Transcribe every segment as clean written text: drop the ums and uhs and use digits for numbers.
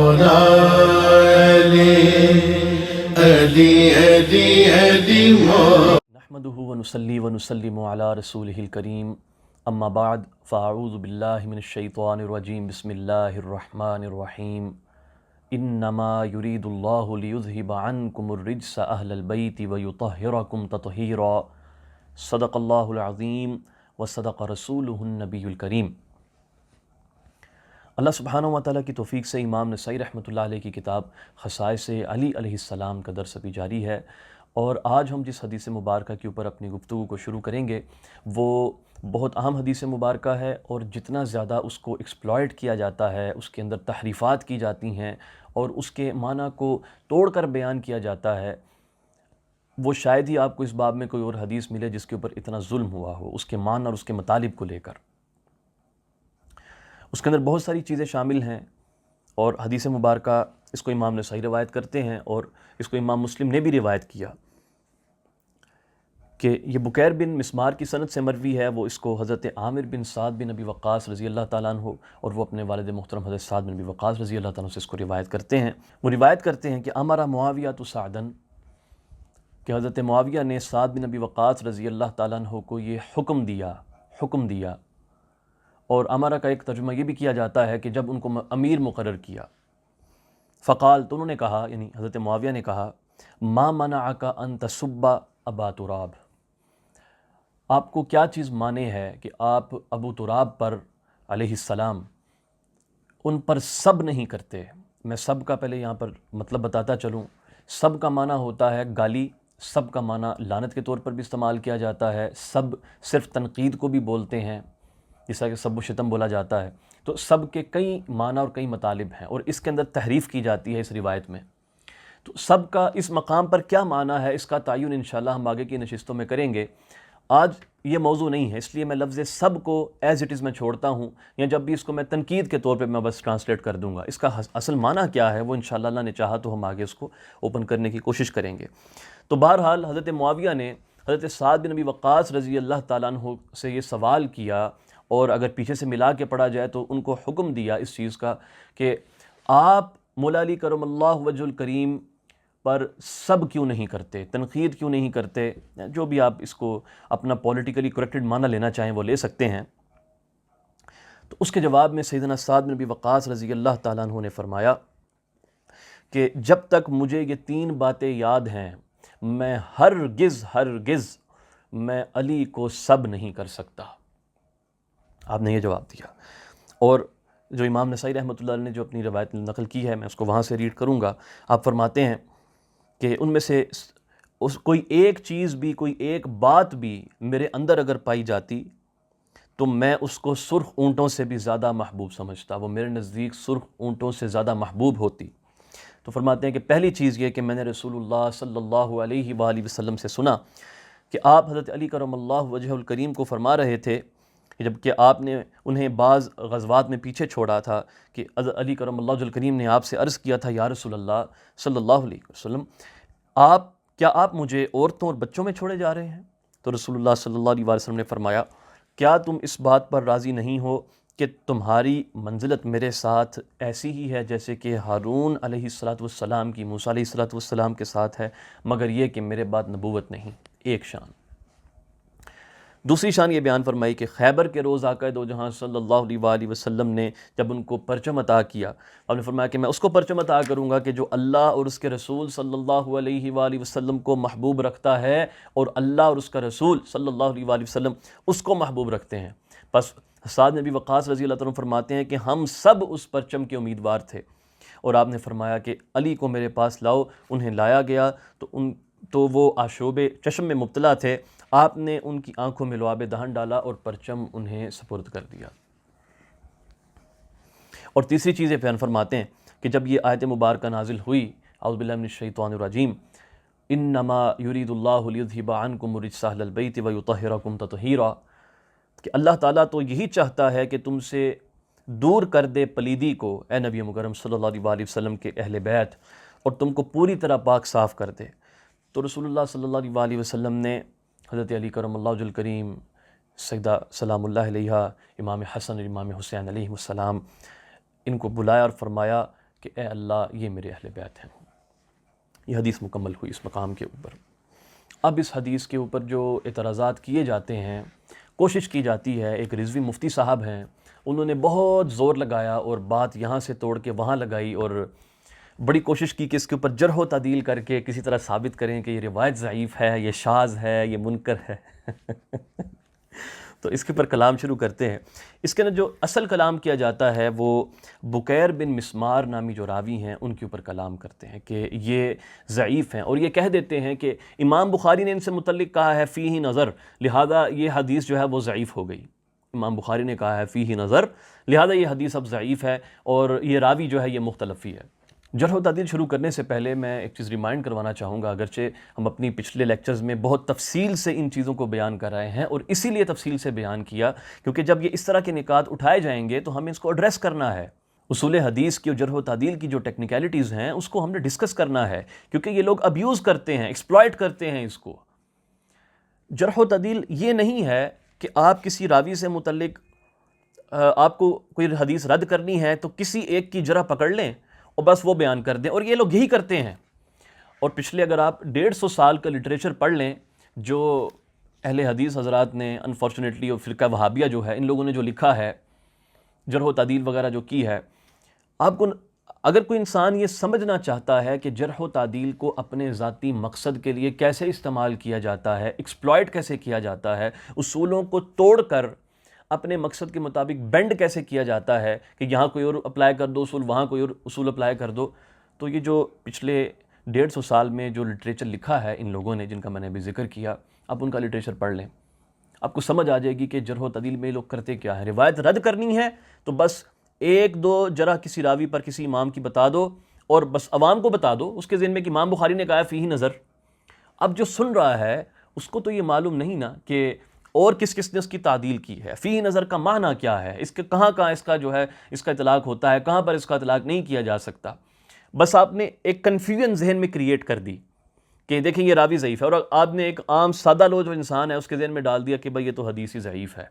نحمده ونصلي ونسلم على رسوله الكريم اما بعد فاعوذ باللہ من الشیطان الرجیم بسم اللہ الرحمن الرحیم انما يريد اللہ لیذہب عنکم الرجس اہل البیت ویطہرکم تطہیرا صدق اللہ العظیم وصدق رسولہ النبی الکریم۔ اللہ سبحانہ و تعالیٰ کی توفیق سے امام نسائی رحمۃ اللہ علیہ کی کتاب خصائص علی علیہ السلام کا درس ابھی جاری ہے، اور آج ہم جس حدیث مبارکہ کے اوپر اپنی گفتگو کو شروع کریں گے وہ بہت اہم حدیث مبارکہ ہے، اور جتنا زیادہ اس کو ایکسپلائٹ کیا جاتا ہے، اس کے اندر تحریفات کی جاتی ہیں اور اس کے معنی کو توڑ کر بیان کیا جاتا ہے، وہ شاید ہی آپ کو اس باب میں کوئی اور حدیث ملے جس کے اوپر اتنا ظلم ہوا ہو اس کے معنی اور اس کے مطالب کو لے کر۔ اس کے اندر بہت ساری چیزیں شامل ہیں، اور حدیث مبارکہ اس کو امام نسائی روایت کرتے ہیں، اور اس کو امام مسلم نے بھی روایت کیا کہ یہ بکیر بن مسمار کی سند سے مروی ہے۔ وہ اس کو حضرت عامر بن سعد بن ابی وقاص رضی اللہ تعالیٰ عنہ، اور وہ اپنے والد محترم حضرت سعد بن ابی وقاص رضی اللہ تعالیٰ عنہ سے اس کو روایت کرتے ہیں۔ وہ روایت کرتے ہیں کہ امر معاویہ سعدن، کہ حضرت معاویہ نے سعد بن ابی وقاص رضی اللہ تعالیٰ عنہ کو یہ حکم دیا، اور امرہ کا ایک ترجمہ یہ بھی کیا جاتا ہے کہ جب ان کو امیر مقرر کیا، فقال، تو انہوں نے کہا، یعنی حضرت معاویہ نے کہا، ما منعک ان تسب ابا تراب، آپ کو کیا چیز مانے ہے کہ آپ ابو تراب پر علیہ السلام ان پر سب نہیں کرتے۔ میں سب کا پہلے یہاں پر مطلب بتاتا چلوں۔ سب کا معنی ہوتا ہے گالی، سب کا معنی لعنت کے طور پر بھی استعمال کیا جاتا ہے، سب صرف تنقید کو بھی بولتے ہیں، جیسا کہ سب و شتم بولا جاتا ہے۔ تو سب کے کئی معنی اور کئی مطالب ہیں، اور اس کے اندر تحریف کی جاتی ہے اس روایت میں۔ تو سب کا اس مقام پر کیا معنی ہے، اس کا تعین انشاءاللہ ہم آگے کی نشستوں میں کریں گے۔ آج یہ موضوع نہیں ہے، اس لیے میں لفظ سب کو ایز اٹ از میں چھوڑتا ہوں، یا جب بھی اس کو میں تنقید کے طور پہ میں بس ٹرانسلیٹ کر دوں گا۔ اس کا اصل معنی کیا ہے وہ انشاءاللہ اللہ نے چاہا تو ہم آگے اس کو اوپن کرنے کی کوشش کریں گے۔ تو بہرحال حضرت معاویہ نے حضرت سعد بن ابی وقاص رضی اللہ تعالیٰ عنہ سے یہ سوال کیا، اور اگر پیچھے سے ملا کے پڑھا جائے تو ان کو حکم دیا اس چیز کا کہ آپ مولا علی کرم اللہ وجہ الکریم پر سب کیوں نہیں کرتے، تنقید کیوں نہیں کرتے، جو بھی آپ اس کو اپنا پولیٹیکلی کریکٹڈ معنی لینا چاہیں وہ لے سکتے ہیں۔ تو اس کے جواب میں سیدنا سعد بن ابی وقاص رضی اللہ تعالیٰ عنہ نے فرمایا کہ جب تک مجھے یہ 3 باتیں یاد ہیں میں ہرگز میں علی کو سب نہیں کر سکتا۔ آپ نے یہ جواب دیا، اور جو امام نسائی رحمۃ اللہ علیہ نے جو اپنی روایت نقل کی ہے میں اس کو وہاں سے ریڈ کروں گا۔ آپ فرماتے ہیں کہ ان میں سے کوئی ایک چیز بھی، کوئی ایک بات بھی میرے اندر اگر پائی جاتی تو میں اس کو سرخ اونٹوں سے بھی زیادہ محبوب سمجھتا، وہ میرے نزدیک سرخ اونٹوں سے زیادہ محبوب ہوتی۔ تو فرماتے ہیں کہ پہلی چیز یہ کہ میں نے رسول اللہ صلی اللہ علیہ وآلہ وسلم سے سنا کہ آپ حضرت علی کرم اللہ وجہ الکریم کو فرما رہے تھے، جبکہ آپ نے انہیں بعض غزوات میں پیچھے چھوڑا تھا، کہ علی کرم اللہ وجہ الکریم نے آپ سے عرض کیا تھا، یا رسول اللہ صلی اللہ علیہ وسلم، کیا آپ مجھے عورتوں اور بچوں میں چھوڑے جا رہے ہیں؟ تو رسول اللہ صلی اللہ علیہ وسلم نے فرمایا، کیا تم اس بات پر راضی نہیں ہو کہ تمہاری منزلت میرے ساتھ ایسی ہی ہے جیسے کہ ہارون علیہ السلام کی موسیٰ علیہ السلام کے ساتھ ہے، مگر یہ کہ میرے بعد نبوت نہیں۔ ایک شان۔ دوسری شان یہ بیان فرمائی کہ خیبر کے روز آقا دو جہاں صلی اللہ علیہ وآلہ وسلم نے جب ان کو پرچم عطا کیا، آپ نے فرمایا کہ میں اس کو پرچم عطا کروں گا کہ جو اللہ اور اس کے رسول صلی اللہ علیہ وآلہ وسلم کو محبوب رکھتا ہے، اور اللہ اور اس کا رسول صلی اللہ علیہ وآلہ وسلم اس کو محبوب رکھتے ہیں۔ بس سعد بن ابی وقاص رضی اللہ عنہ فرماتے ہیں کہ ہم سب اس پرچم کے امیدوار تھے، اور آپ نے فرمایا کہ علی کو میرے پاس لاؤ۔ انہیں لایا گیا تو وہ آشوب چشم میں مبتلا تھے، آپ نے ان کی آنکھوں میں لعاب دہن ڈالا اور پرچم انہیں سپرد کر دیا۔ اور تیسری چیز یہ بیان فرماتے ہیں کہ جب یہ آیت مبارکہ نازل ہوئی، اعوذ باللہ من الشیطان الرجیم، انما یرید اللہ لیذہب عنکم الرجس اہل البیت ویطہرکم تطہیرا، کہ اللہ تعالیٰ تو یہی چاہتا ہے کہ تم سے دور کر دے پلیدی کو، اے نبی مکرم صلی اللہ علیہ وسلم کے اہل بیت، اور تم کو پوری طرح پاک صاف کر دے۔ تو رسول اللہ صلی اللہ علیہ وسلم نے حضرت علی کرم اللہ وجہ الکریم، سیدہ سلام اللہ علیہا، امام حسن اور امام حسین علیہ السلام، ان کو بلایا اور فرمایا کہ اے اللہ یہ میرے اہل بیت ہیں۔ یہ حدیث مکمل ہوئی اس مقام کے اوپر۔ اب اس حدیث کے اوپر جو اعتراضات کیے جاتے ہیں، کوشش کی جاتی ہے، ایک رضوی مفتی صاحب ہیں، انہوں نے بہت زور لگایا اور بات یہاں سے توڑ کے وہاں لگائی اور بڑی کوشش کی کہ اس کے اوپر جرح و تعدیل کر کے کسی طرح ثابت کریں کہ یہ روایت ضعیف ہے، یہ شاذ ہے، یہ منکر ہے۔ تو اس کے اوپر کلام شروع کرتے ہیں۔ اس کے اندر جو اصل کلام کیا جاتا ہے وہ بکیر بن مسمار نامی جو راوی ہیں ان کے اوپر کلام کرتے ہیں کہ یہ ضعیف ہیں، اور یہ کہہ دیتے ہیں کہ امام بخاری نے ان سے متعلق کہا ہے فیہ نظر، لہذا یہ حدیث جو ہے وہ ضعیف ہو گئی۔ امام بخاری نے کہا ہے فیہ نظر، لہذا یہ حدیث اب ضعیف ہے اور یہ راوی جو ہے یہ مختلفی ہے۔ جرح و تعدیل شروع کرنے سے پہلے میں ایک چیز ریمائنڈ کروانا چاہوں گا، اگرچہ ہم اپنی پچھلے لیکچرز میں بہت تفصیل سے ان چیزوں کو بیان کر رہے ہیں، اور اسی لیے تفصیل سے بیان کیا کیونکہ جب یہ اس طرح کے نکات اٹھائے جائیں گے تو ہمیں اس کو ایڈریس کرنا ہے۔ اصول حدیث کی اور جرح و تعدیل کی جو ٹیکنیکلٹیز ہیں اس کو ہم نے ڈسکس کرنا ہے، کیونکہ یہ لوگ ابیوز کرتے ہیں، ایکسپلائٹ کرتے ہیں اس کو۔ جرح و تعدیل یہ نہیں ہے کہ آپ کسی راوی سے متعلق آپ کو کوئی حدیث رد کرنی ہے تو کسی ایک کی جرح پکڑ لیں اور بس وہ بیان کر دیں، اور یہ لوگ یہی کرتے ہیں۔ اور پچھلے اگر آپ 150 سال کا لٹریچر پڑھ لیں جو اہل حدیث حضرات نے انفارچونیٹلی، اور فرقہ وہابیہ جو ہے ان لوگوں نے جو لکھا ہے، جرح و تعدیل وغیرہ جو کی ہے، آپ کو اگر کوئی انسان یہ سمجھنا چاہتا ہے کہ جرح و تعدیل کو اپنے ذاتی مقصد کے لیے کیسے استعمال کیا جاتا ہے، ایکسپلائٹ کیسے کیا جاتا ہے، اصولوں کو توڑ کر اپنے مقصد کے مطابق بینڈ کیسے کیا جاتا ہے کہ یہاں کوئی اور اپلائی کر دو اصول، وہاں کوئی اور اصول اپلائی کر دو، تو یہ جو پچھلے 150 سال میں جو لٹریچر لکھا ہے ان لوگوں نے، جن کا میں نے ابھی ذکر کیا، آپ ان کا لٹریچر پڑھ لیں، آپ کو سمجھ آ جائے گی کہ جرح و تعدیل میں یہ لوگ کرتے کیا ہے۔ روایت رد کرنی ہے تو بس ایک دو جرح کسی راوی پر کسی امام کی بتا دو اور بس عوام کو بتا دو، اس کے ذہن میں کہ امام بخاری نے کہا ہے فیہ نظر۔ اب جو سن رہا ہے اس کو تو یہ معلوم نہیں نا کہ اور کس کس نے اس کی تعدیل کی ہے، فیہ نظر کا معنی کیا ہے، اس کے کہاں کہاں اس کا جو ہے اس کا اطلاق ہوتا ہے، کہاں پر اس کا اطلاق نہیں کیا جا سکتا۔ بس آپ نے ایک کنفیوژن ذہن میں کریٹ کر دی کہ دیکھیں یہ راوی ضعیف ہے، اور آپ نے ایک عام سادہ لو جو انسان ہے اس کے ذہن میں ڈال دیا کہ بھئی یہ تو حدیث ہی ضعیف ہے۔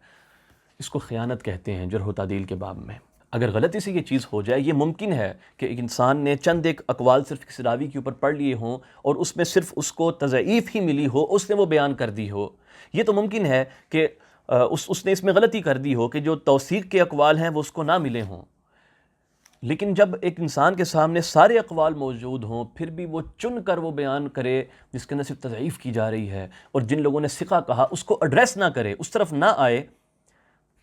اس کو خیانت کہتے ہیں جرح و تعدیل کے باب میں۔ اگر غلطی سے یہ چیز ہو جائے، یہ ممکن ہے کہ ایک انسان نے چند ایک اقوال صرف کسی راوی کے اوپر پڑھ لیے ہوں اور اس میں صرف اس کو تضعیف ہی ملی ہو، اس نے وہ بیان کر دی ہو، یہ تو ممکن ہے کہ اس نے اس میں غلطی کر دی ہو کہ جو توثیق کے اقوال ہیں وہ اس کو نہ ملے ہوں۔ لیکن جب ایک انسان کے سامنے سارے اقوال موجود ہوں پھر بھی وہ چن کر وہ بیان کرے جس کے اندر صرف تضعیف کی جا رہی ہے، اور جن لوگوں نے ثقہ کہا اس کو ایڈریس نہ کرے، اس طرف نہ آئے،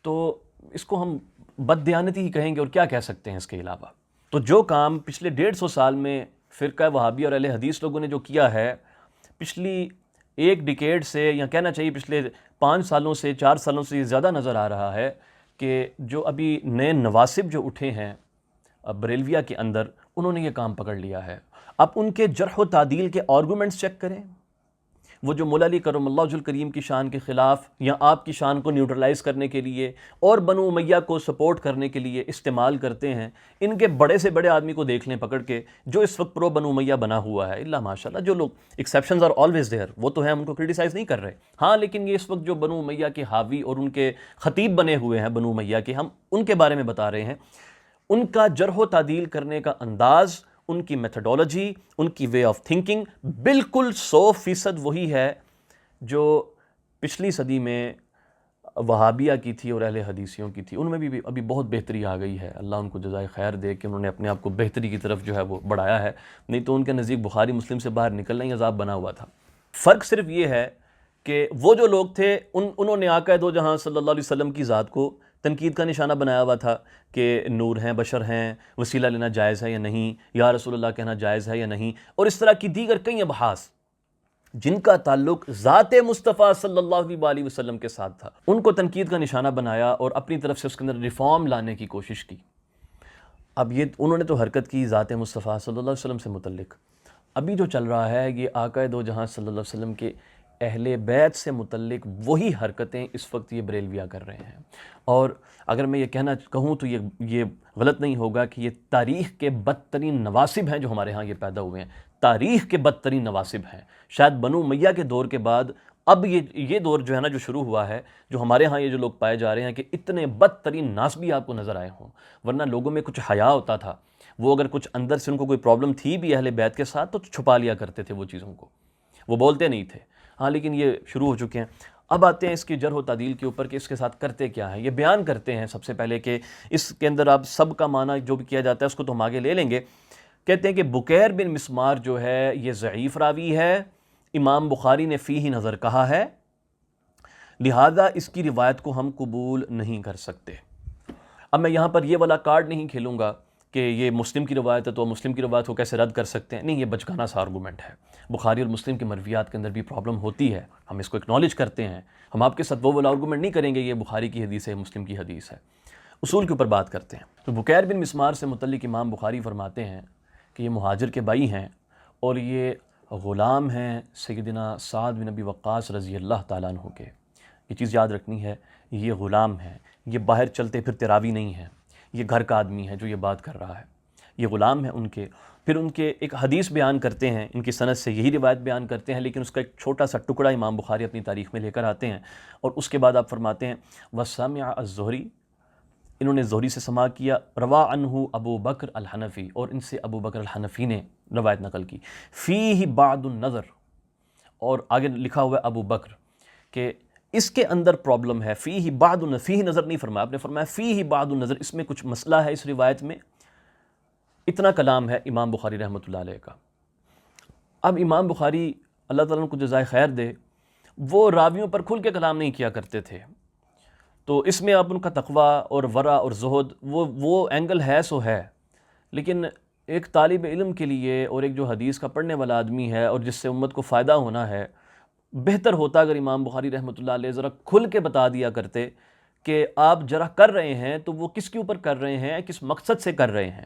تو اس کو ہم بددیانتی ہی کہیں گے، اور کیا کہہ سکتے ہیں اس کے علاوہ۔ تو جو کام پچھلے 150 سال میں فرقہ وہابی اور اہل حدیث لوگوں نے جو کیا ہے، پچھلی ایک ڈیکیڈ سے، یا کہنا چاہیے پچھلے 5 سالوں سے 4 سالوں سے یہ زیادہ نظر آ رہا ہے کہ جو ابھی نئے نواسب جو اٹھے ہیں بریلویہ کے اندر، انہوں نے یہ کام پکڑ لیا ہے۔ اب ان کے جرح و تعدیل کے آرگومنٹس چیک کریں، وہ جو مولا علی کرم اللہ وجہ الکریم کی شان کے خلاف یا آپ کی شان کو نیوٹرلائز کرنے کے لیے اور بنو امیہ کو سپورٹ کرنے کے لیے استعمال کرتے ہیں، ان کے بڑے سے بڑے آدمی کو دیکھ لیں پکڑ کے جو اس وقت پرو بنو امیہ بنا ہوا ہے، اللہ ماشاءاللہ، جو لوگ ایکسیپشنز آر آلویز دیئر، وہ تو ہیں، ہم ان کو کرٹیسائز نہیں کر رہے، ہاں، لیکن یہ اس وقت جو بنو امیہ کے حاوی اور ان کے خطیب بنے ہوئے ہیں بنو امیہ کے، ہم ان کے بارے میں بتا رہے ہیں، ان کا جرح و تعدیل کرنے کا انداز، ان کی میتھڈولوجی، ان کی وے آف تھنکنگ بالکل 100% وہی ہے جو پچھلی صدی میں وہابیہ کی تھی اور اہل حدیثیوں کی تھی۔ ان میں بھی ابھی بہت بہتری آ گئی ہے، اللہ ان کو جزائے خیر دے کہ انہوں نے اپنے آپ کو بہتری کی طرف جو ہے وہ بڑھایا ہے، نہیں تو ان کے نزدیک بخاری مسلم سے باہر نکلنا ہی عذاب بنا ہوا تھا۔ فرق صرف یہ ہے کہ وہ جو لوگ تھے انہوں نے آقا دو جہاں صلی اللہ علیہ وسلم کی ذات کو تنقید کا نشانہ بنایا ہوا تھا کہ نور ہیں، بشر ہیں، وسیلہ لینا جائز ہے یا نہیں، یا رسول اللہ کہنا جائز ہے یا نہیں، اور اس طرح کی دیگر کئی ابحاث جن کا تعلق ذات مصطفیٰ صلی اللہ علیہ وسلم کے ساتھ تھا، ان کو تنقید کا نشانہ بنایا اور اپنی طرف سے اس کے اندر ریفارم لانے کی کوشش کی۔ اب یہ انہوں نے تو حرکت کی ذات مصطفیٰ صلی اللہ علیہ وسلم سے متعلق، ابھی جو چل رہا ہے یہ آقا دو جہاں صلی اللہ علیہ وسلم کے اہل بیت سے متعلق وہی حرکتیں اس وقت یہ بریلویہ کر رہے ہیں۔ اور اگر میں یہ کہوں تو یہ غلط نہیں ہوگا کہ یہ تاریخ کے بدترین نواسب ہیں جو ہمارے ہاں یہ پیدا ہوئے ہیں، تاریخ کے بدترین نواسب ہیں۔ شاید بنو امیہ کے دور کے بعد اب یہ دور جو ہے نا جو شروع ہوا ہے، جو ہمارے ہاں یہ جو لوگ پائے جا رہے ہیں کہ اتنے بدترین ناسبی آپ کو نظر آئے ہوں، ورنہ لوگوں میں کچھ حیا ہوتا تھا، وہ اگر کچھ اندر سے ان کو کوئی پرابلم تھی بھی اہل بیت کے ساتھ تو چھپا لیا کرتے تھے وہ چیزوں کو، وہ بولتے نہیں تھے. ہاں لیکن یہ شروع ہو چکے ہیں. اب آتے ہیں اس کی جرح و تعدیل کے اوپر کہ اس کے ساتھ کرتے کیا ہیں. یہ بیان کرتے ہیں سب سے پہلے کہ اس کے اندر آپ سب کا معنی جو بھی کیا جاتا ہے اس کو تو ہم آگے لے لیں گے. کہتے ہیں کہ بکیر بن مسمار جو ہے یہ ضعیف راوی ہے، امام بخاری نے فیہ نظر کہا ہے، لہذا اس کی روایت کو ہم قبول نہیں کر سکتے. اب میں یہاں پر یہ والا کارڈ نہیں کھیلوں گا کہ یہ مسلم کی روایت ہے تو مسلم کی روایت کو کیسے رد کر سکتے ہیں. نہیں، یہ بچگانہ سا آرگومنٹ ہے. بخاری اور مسلم کی مرویات کے اندر بھی پرابلم ہوتی ہے، ہم اس کو اکنالج کرتے ہیں. ہم آپ کے ساتھ وہ والا آرگومنٹ نہیں کریں گے یہ بخاری کی حدیث ہے، مسلم کی حدیث ہے. اصول کے اوپر بات کرتے ہیں. تو بکیر بن مسمار سے متعلق امام بخاری فرماتے ہیں کہ یہ مہاجر کے بھائی ہیں اور یہ غلام ہیں سیدنا سعد بن ابی وقاص رضی اللہ تعالیٰ عنہ کے. یہ چیز یاد رکھنی ہے، یہ غلام ہیں، یہ باہر چلتے پھرتے راوی نہیں ہیں، یہ گھر کا آدمی ہے جو یہ بات کر رہا ہے. یہ غلام ہیں ان کے. پھر ان کے ایک حدیث بیان کرتے ہیں، ان کی سند سے یہی روایت بیان کرتے ہیں، لیکن اس کا ایک چھوٹا سا ٹکڑا امام بخاری اپنی تاریخ میں لے کر آتے ہیں. اور اس کے بعد آپ فرماتے ہیں وَسَمِعَ الزُّهْرِي، انہوں نے زہری سے سماع کیا، روا عنہ ابو بکر الحنفی، اور ان سے ابو بکر الحنفی نے روایت نقل کی. فیہ بعض النظر، اور آگے لکھا ہوا ہے ابو بکر کہ اس کے اندر پرابلم ہے. فیہ بعض النظر، فیہ نظر نہیں فرمایا، آپ نے فرمایا فیہ بعض النظر، اس میں کچھ مسئلہ ہے اس روایت میں. اتنا کلام ہے امام بخاری رحمۃ اللہ علیہ کا. اب امام بخاری اللہ تعالیٰ ان کو جزائے خیر دے، وہ راویوں پر کھل کے کلام نہیں کیا کرتے تھے. تو اس میں اب ان کا تقویٰ اور ورع اور زہد وہ اینگل ہے سو ہے، لیکن ایک طالب علم کے لیے اور ایک جو حدیث کا پڑھنے والا آدمی ہے اور جس سے امت کو فائدہ ہونا ہے، بہتر ہوتا اگر امام بخاری رحمۃ اللہ علیہ ذرا کھل کے بتا دیا کرتے کہ آپ جرح کر رہے ہیں تو وہ کس کے اوپر کر رہے ہیں، کس مقصد سے کر رہے ہیں.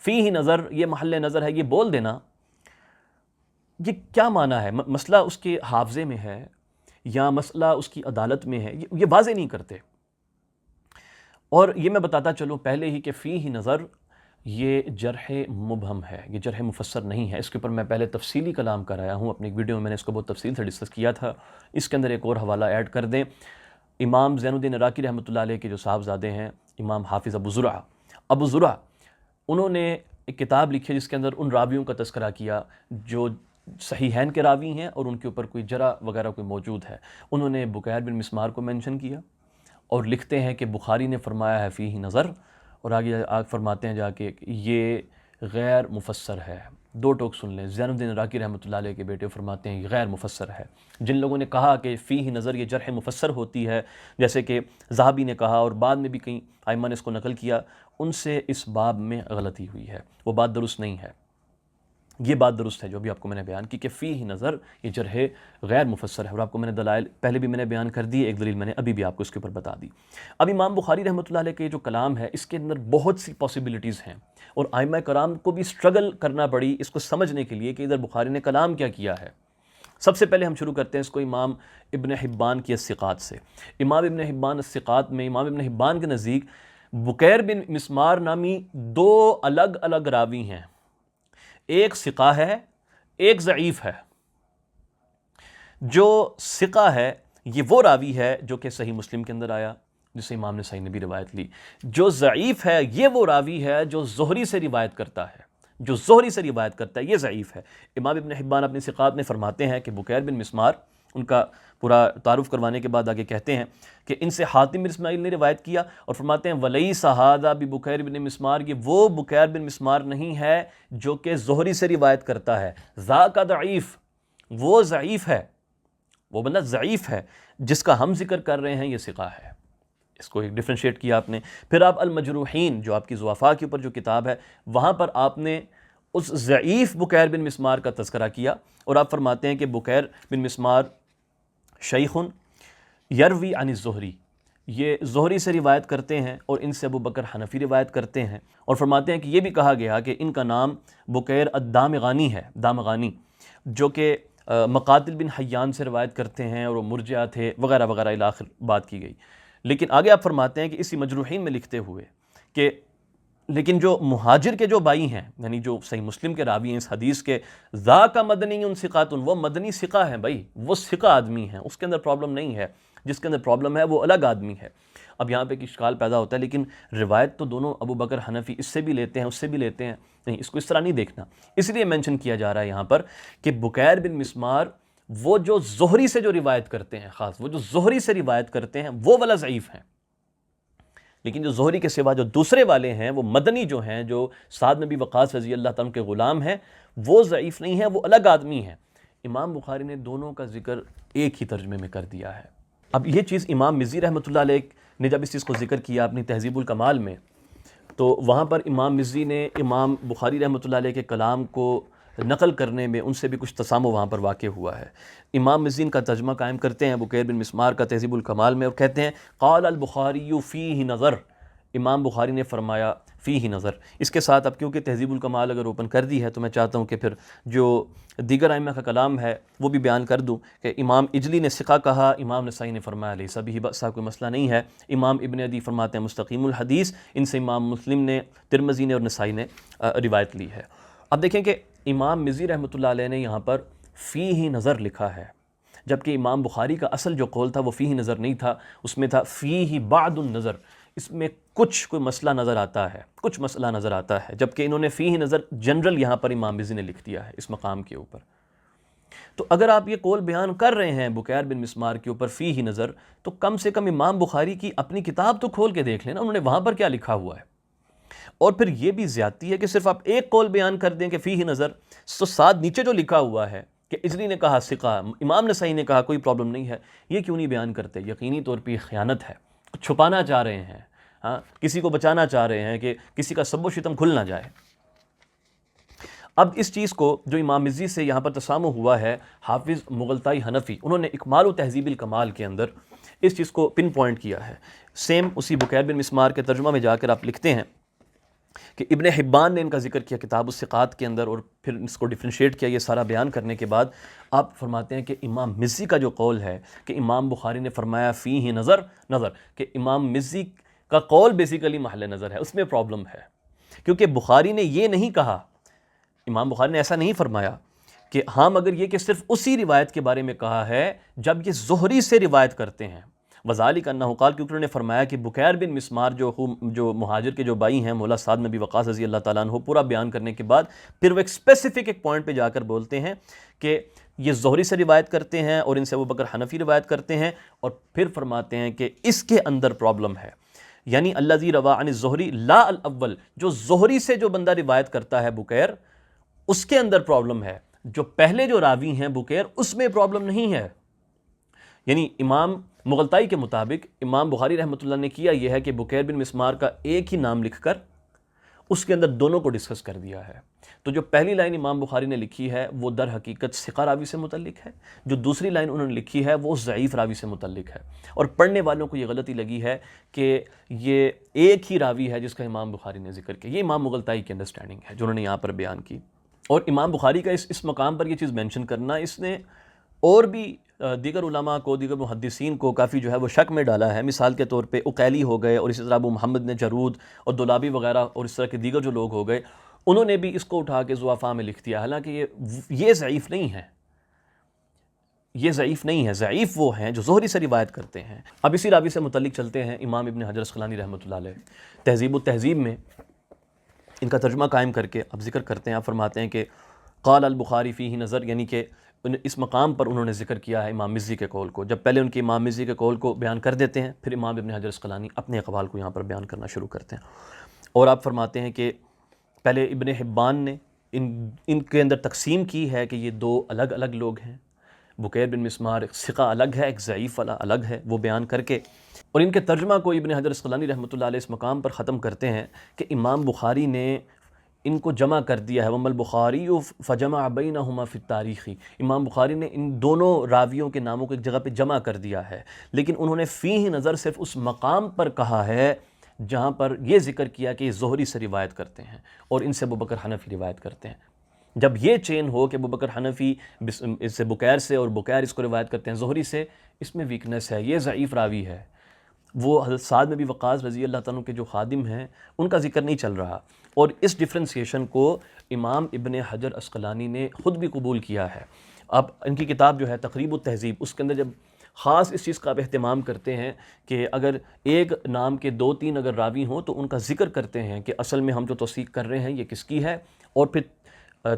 فیہ نظر، یہ محل نظر ہے، یہ بول دینا یہ کیا معنی ہے؟ مسئلہ اس کے حافظے میں ہے یا مسئلہ اس کی عدالت میں ہے، یہ واضح نہیں کرتے. اور یہ میں بتاتا چلوں پہلے ہی کہ فیہ نظر یہ جرح مبہم ہے، یہ جرح مفسر نہیں ہے. اس کے اوپر میں پہلے تفصیلی کلام کر آیا ہوں، اپنی ایک ویڈیو میں نے اس کو بہت تفصیل سے ڈسکس کیا تھا. اس کے اندر ایک اور حوالہ ایڈ کر دیں. امام زین الدین عراقی رحمۃ اللہ علیہ کے جو صاحبزادے ہیں امام حافظ ابو زرع، انہوں نے ایک کتاب لکھی ہے جس کے اندر ان راویوں کا تذکرہ کیا جو صحیحین کے راوی ہیں اور ان کے اوپر کوئی جرح وغیرہ کوئی موجود ہے. انہوں نے بکیر بن مسمار کو مینشن کیا اور لکھتے ہیں کہ بخاری نے فرمایا ہے فیہ نظر، اور آگے فرماتے ہیں جا کے یہ غیر مفسر ہے. دو ٹوک سن لیں، زین الدین عراقی رحمۃ اللہ علیہ کے بیٹے فرماتے ہیں یہ غیر مفسر ہے. جن لوگوں نے کہا کہ فیہ نظر یہ جرح مفسر ہوتی ہے، جیسے کہ ذہبی نے کہا اور بعد میں بھی کئی ائمہ نے اس کو نقل کیا، ان سے اس باب میں غلطی ہوئی ہے، وہ بات درست نہیں ہے. یہ بات درست ہے جو بھی آپ کو میں نے بیان کی کہ فیہ نظر یہ جرح غیر مفسر ہے، اور آپ کو میں نے دلائل پہلے بھی میں نے بیان کر دی، ایک دلیل میں نے ابھی بھی آپ کو اس کے اوپر بتا دی. اب امام بخاری رحمۃ اللہ علیہ کے جو کلام ہے اس کے اندر بہت سی پاسبلٹیز ہیں، اور ائمہ کرام کو بھی سٹرگل کرنا پڑی اس کو سمجھنے کے لیے کہ ادھر بخاری نے کلام کیا ہے. سب سے پہلے ہم شروع کرتے ہیں اس کو امام ابن حبان کی الثقات سے. امام ابن حبان الثقات میں امام ابن حبان کے نزدیک بکیر بن مسمار نامی دو الگ الگ راوی ہیں، ایک ثقہ ہے ایک ضعیف ہے. جو ثقہ ہے یہ وہ راوی ہے جو کہ صحیح مسلم کے اندر آیا جسے امام نے صحیح نے بھی روایت لی. جو ضعیف ہے یہ وہ راوی ہے جو زہری سے روایت کرتا ہے، جو زہری سے روایت کرتا ہے یہ ضعیف ہے. امام ابن حبان اپنی ثقات میں فرماتے ہیں کہ بکیر بن مسمار، ان کا پورا تعارف کروانے کے بعد آگے کہتے ہیں کہ ان سے حاتم بن اسماعیل نے روایت کیا، اور فرماتے ہیں وَلَيْسَ هَذَا بِبُكَيْرِ بن مسمار، یہ وہ بکیر بن مسمار نہیں ہے جو کہ زہری سے روایت کرتا ہے. ذَاكَ ضعیف، وہ ضعیف ہے، وہ بندہ ضعیف ہے. جس کا ہم ذکر کر رہے ہیں یہ ثقہ ہے. اس کو ایک ڈیفرینشیٹ کیا آپ نے. پھر آپ المجروحین جو آپ کی ضعفاء کے اوپر جو کتاب ہے وہاں پر آپ نے اس ضعیف بکیر بن مسمار کا تذکرہ کیا، اور آپ فرماتے ہیں کہ بکیر بن مسمار شیخ یروی عن الزہری، یہ زہری سے روایت کرتے ہیں اور ان سے ابو بکر حنفی روایت کرتے ہیں. اور فرماتے ہیں کہ یہ بھی کہا گیا کہ ان کا نام بکیر الدامغانی ہے، دامغانی، جو کہ مقاتل بن حیان سے روایت کرتے ہیں اور وہ مرجع تھے وغیرہ وغیرہ الی آخر بات کی گئی. لیکن آگے آپ فرماتے ہیں کہ اسی مجروحین میں لکھتے ہوئے کہ لیکن جو مہاجر کے جو بھائی ہیں، یعنی جو صحیح مسلم کے راوی ہیں اس حدیث کے، ذاک مدنی ثقات، وہ مدنی ثقہ ہیں بھائی، وہ ثقہ آدمی ہیں، اس کے اندر پرابلم نہیں ہے. جس کے اندر پرابلم ہے وہ الگ آدمی ہے۔ اب یہاں پہ ایک اشکال پیدا ہوتا ہے، لیکن روایت تو دونوں ابو بکر حنفی اس سے بھی لیتے ہیں اس سے بھی لیتے ہیں، نہیں، اس کو اس طرح نہیں دیکھنا۔ اس لیے مینشن کیا جا رہا ہے یہاں پر کہ بکیر بن مسمار وہ جو زہری سے جو روایت کرتے ہیں، خاص وہ جو زہری سے روایت کرتے ہیں وہ والا ضعیف ہیں، لیکن جو زہری کے سوا جو دوسرے والے ہیں، وہ مدنی جو ہیں، جو سعد بن ابی وقاص رضی اللہ تعالیٰ کے غلام ہیں، وہ ضعیف نہیں ہیں، وہ الگ آدمی ہیں۔ امام بخاری نے دونوں کا ذکر ایک ہی ترجمے میں کر دیا ہے۔ اب یہ چیز امام مزی رحمۃ اللہ علیہ نے جب اس چیز کو ذکر کیا اپنی تہذیب الکمال میں، تو وہاں پر امام مزی نے امام بخاری رحمۃ اللہ علیہ کے کلام کو نقل کرنے میں ان سے بھی کچھ تسامح وہاں پر واقع ہوا ہے۔ امام مزی کا ترجمہ قائم کرتے ہیں بکیر بن مسمار کا تہذیب الکمال میں، اور کہتے ہیں قال البخاری فیہ نظر، امام بخاری نے فرمایا فیہ نظر۔ اس کے ساتھ اب کیونکہ تہذیب الکمال اگر اوپن کر دی ہے تو میں چاہتا ہوں کہ پھر جو دیگر ائمہ کا کلام ہے وہ بھی بیان کر دوں کہ امام اجلی نے ثقہ کہا، امام نسائی نے فرمایا لیس بہ بأس، کوئی مسئلہ نہیں ہے۔ امام ابن عدی فرماتے ہیں مستقیم الحدیث، ان سے امام مسلم نے، ترمذی نے اور نسائی نے روایت لی ہے۔ اب دیکھیں کہ امام مزی رحمۃ اللہ علیہ نے یہاں پر فیہ نظر لکھا ہے، جبکہ امام بخاری کا اصل جو قول تھا وہ فیہ نظر نہیں تھا، اس میں تھا فیہ بعض النظر، اس میں کوئی مسئلہ نظر آتا ہے، کچھ مسئلہ نظر آتا ہے، جبکہ انہوں نے فیہ نظر جنرل یہاں پر امام مزی نے لکھ دیا ہے اس مقام کے اوپر۔ تو اگر آپ یہ قول بیان کر رہے ہیں بکیر بن مسمار کے اوپر فیہ نظر، تو کم سے کم امام بخاری کی اپنی کتاب تو کھول کے دیکھ لینا، انہوں نے وہاں پر کیا لکھا ہوا ہے۔ اور پھر یہ بھی زیادتی ہے کہ صرف آپ ایک قول بیان کر دیں کہ فیہ نظر، تو ساتھ نیچے جو لکھا ہوا ہے کہ اجلی نے کہا ثقہ، امام نسائی نے کہا کوئی پرابلم نہیں ہے، یہ کیوں نہیں بیان کرتے؟ یقینی طور پہ یہ خیانت ہے، چھپانا چاہ رہے ہیں، ہاں، کسی کو بچانا چاہ رہے ہیں کہ کسی کا سب و شتم کھل نہ جائے۔ اب اس چیز کو جو امام مزی سے یہاں پر تسامح ہوا ہے، حافظ مغلطائی حنفی انہوں نے اکمال و تہذیب الکمال کے اندر اس چیز کو پن پوائنٹ کیا ہے۔ سیم اسی بکیر بن مسمار کے ترجمہ میں جا کر آپ لکھتے ہیں کہ ابن حبان نے ان کا ذکر کیا کتاب الثقات کے اندر، اور پھر اس کو ڈیفرینشیٹ کیا۔ یہ سارا بیان کرنے کے بعد آپ فرماتے ہیں کہ امام مزی کا جو قول ہے کہ امام بخاری نے فرمایا فیہ نظر، کہ امام مزی کا قول بیسیکلی محل نظر ہے، اس میں پرابلم ہے، کیونکہ بخاری نے یہ نہیں کہا، امام بخاری نے ایسا نہیں فرمایا کہ ہاں، مگر یہ کہ صرف اسی روایت کے بارے میں کہا ہے جب یہ زہری سے روایت کرتے ہیں۔ وذالک انہ قال، کیونکہ انہوں نے فرمایا کہ بکیر بن مسمار جو مہاجر کے جو بائی ہیں مولا سعد بن ابی وقاص رضی اللہ تعالیٰ عنہ، پورا بیان کرنے کے بعد پھر وہ ایک اسپیسیفک ایک پوائنٹ پہ جا کر بولتے ہیں کہ یہ زہری سے روایت کرتے ہیں اور ان سے ابو بکر حنفی روایت کرتے ہیں، اور پھر فرماتے ہیں کہ اس کے اندر پرابلم ہے، یعنی الذی روا عن الزہری لا الاول، جو زہری سے جو بندہ روایت کرتا ہے بکیر، اس کے اندر پرابلم ہے، جو پہلے جو راوی ہیں بکیر اس میں پرابلم نہیں ہے۔ یعنی امام مغلطائی کے مطابق امام بخاری رحمۃ اللہ نے کیا یہ ہے کہ بکیر بن مسمار کا ایک ہی نام لکھ کر اس کے اندر دونوں کو ڈسکس کر دیا ہے۔ تو جو پہلی لائن امام بخاری نے لکھی ہے وہ در حقیقت ثقہ راوی سے متعلق ہے، جو دوسری لائن انہوں نے لکھی ہے وہ ضعیف راوی سے متعلق ہے، اور پڑھنے والوں کو یہ غلطی لگی ہے کہ یہ ایک ہی راوی ہے جس کا امام بخاری نے ذکر کیا۔ یہ امام مغلطائی کی انڈرسٹینڈنگ ہے جو انہوں نے یہاں پر بیان کی، اور امام بخاری کا اس مقام پر یہ چیز مینشن کرنا، اس نے اور بھی دیگر علماء کو، دیگر محدثین کو کافی جو ہے وہ شک میں ڈالا ہے۔ مثال کے طور پہ عقیلی ہو گئے، اور اسی طرح ابو محمد نے جرود اور دولابی وغیرہ اور اس طرح کے دیگر جو لوگ ہو گئے، انہوں نے بھی اس کو اٹھا کے ضعفاء میں لکھ دیا، حالانکہ یہ ضعیف نہیں ہے، یہ ضعیف نہیں ہے، ضعیف وہ ہیں جو زہری سے روایت کرتے ہیں۔ اب اسی راوی سے متعلق چلتے ہیں امام ابن حجر عسقلانی رحمۃ اللہ علیہ تہذیب التہذیب میں ان کا ترجمہ قائم کر کے اب ذکر کرتے ہیں۔ آپ فرماتے ہیں کہ قال البخاری فیہ نظر، یعنی کہ اس مقام پر انہوں نے ذکر کیا ہے امام مزی کے قول کو۔ جب پہلے ان کے امام مزی کے قول کو بیان کر دیتے ہیں، پھر امام ابن حجر عسقلانی اپنے اقوال کو یہاں پر بیان کرنا شروع کرتے ہیں، اور آپ فرماتے ہیں کہ پہلے ابن حبان نے ان کے اندر تقسیم کی ہے کہ یہ دو الگ الگ لوگ ہیں، بکیر بن مسمار ایک ثقہ الگ ہے، ایک ضعیف والا الگ ہے، وہ بیان کر کے، اور ان کے ترجمہ کو ابن حجر عسقلانی رحمۃ اللہ علیہ اس مقام پر ختم کرتے ہیں کہ امام بخاری نے ان کو جمع کر دیا ہے، وَمَا الْبُخَارِيُّ فَجَمَعَ بَيْنَهُمَا فِي التَّارِيخِ، امام بخاری نے ان دونوں راویوں کے ناموں کو ایک جگہ پہ جمع کر دیا ہے، لیکن انہوں نے فیہ نظر صرف اس مقام پر کہا ہے جہاں پر یہ ذکر کیا کہ یہ زہری سے روایت کرتے ہیں اور ان سے ابو بکر حنفی روایت کرتے ہیں۔ جب یہ چین ہو کہ ابو بکر حنفی اس سے بکیر سے اور بکیر اس کو روایت کرتے ہیں زہری سے، اس میں ویکنس ہے، یہ ضعیف راوی ہے، وہ حضرت سعد بن ابی وقاص رضی اللہ تعالیٰ کے جو خادم ہیں ان کا ذکر نہیں چل رہا، اور اس ڈفرینسیشن کو امام ابن حجر عسقلانی نے خود بھی قبول کیا ہے۔ اب ان کی کتاب جو ہے تقریب التہذیب، اس کے اندر جب خاص اس چیز کا آپ اہتمام کرتے ہیں کہ اگر ایک نام کے 2-3 اگر راوی ہوں تو ان کا ذکر کرتے ہیں کہ اصل میں ہم جو توثیق کر رہے ہیں یہ کس کی ہے، اور پھر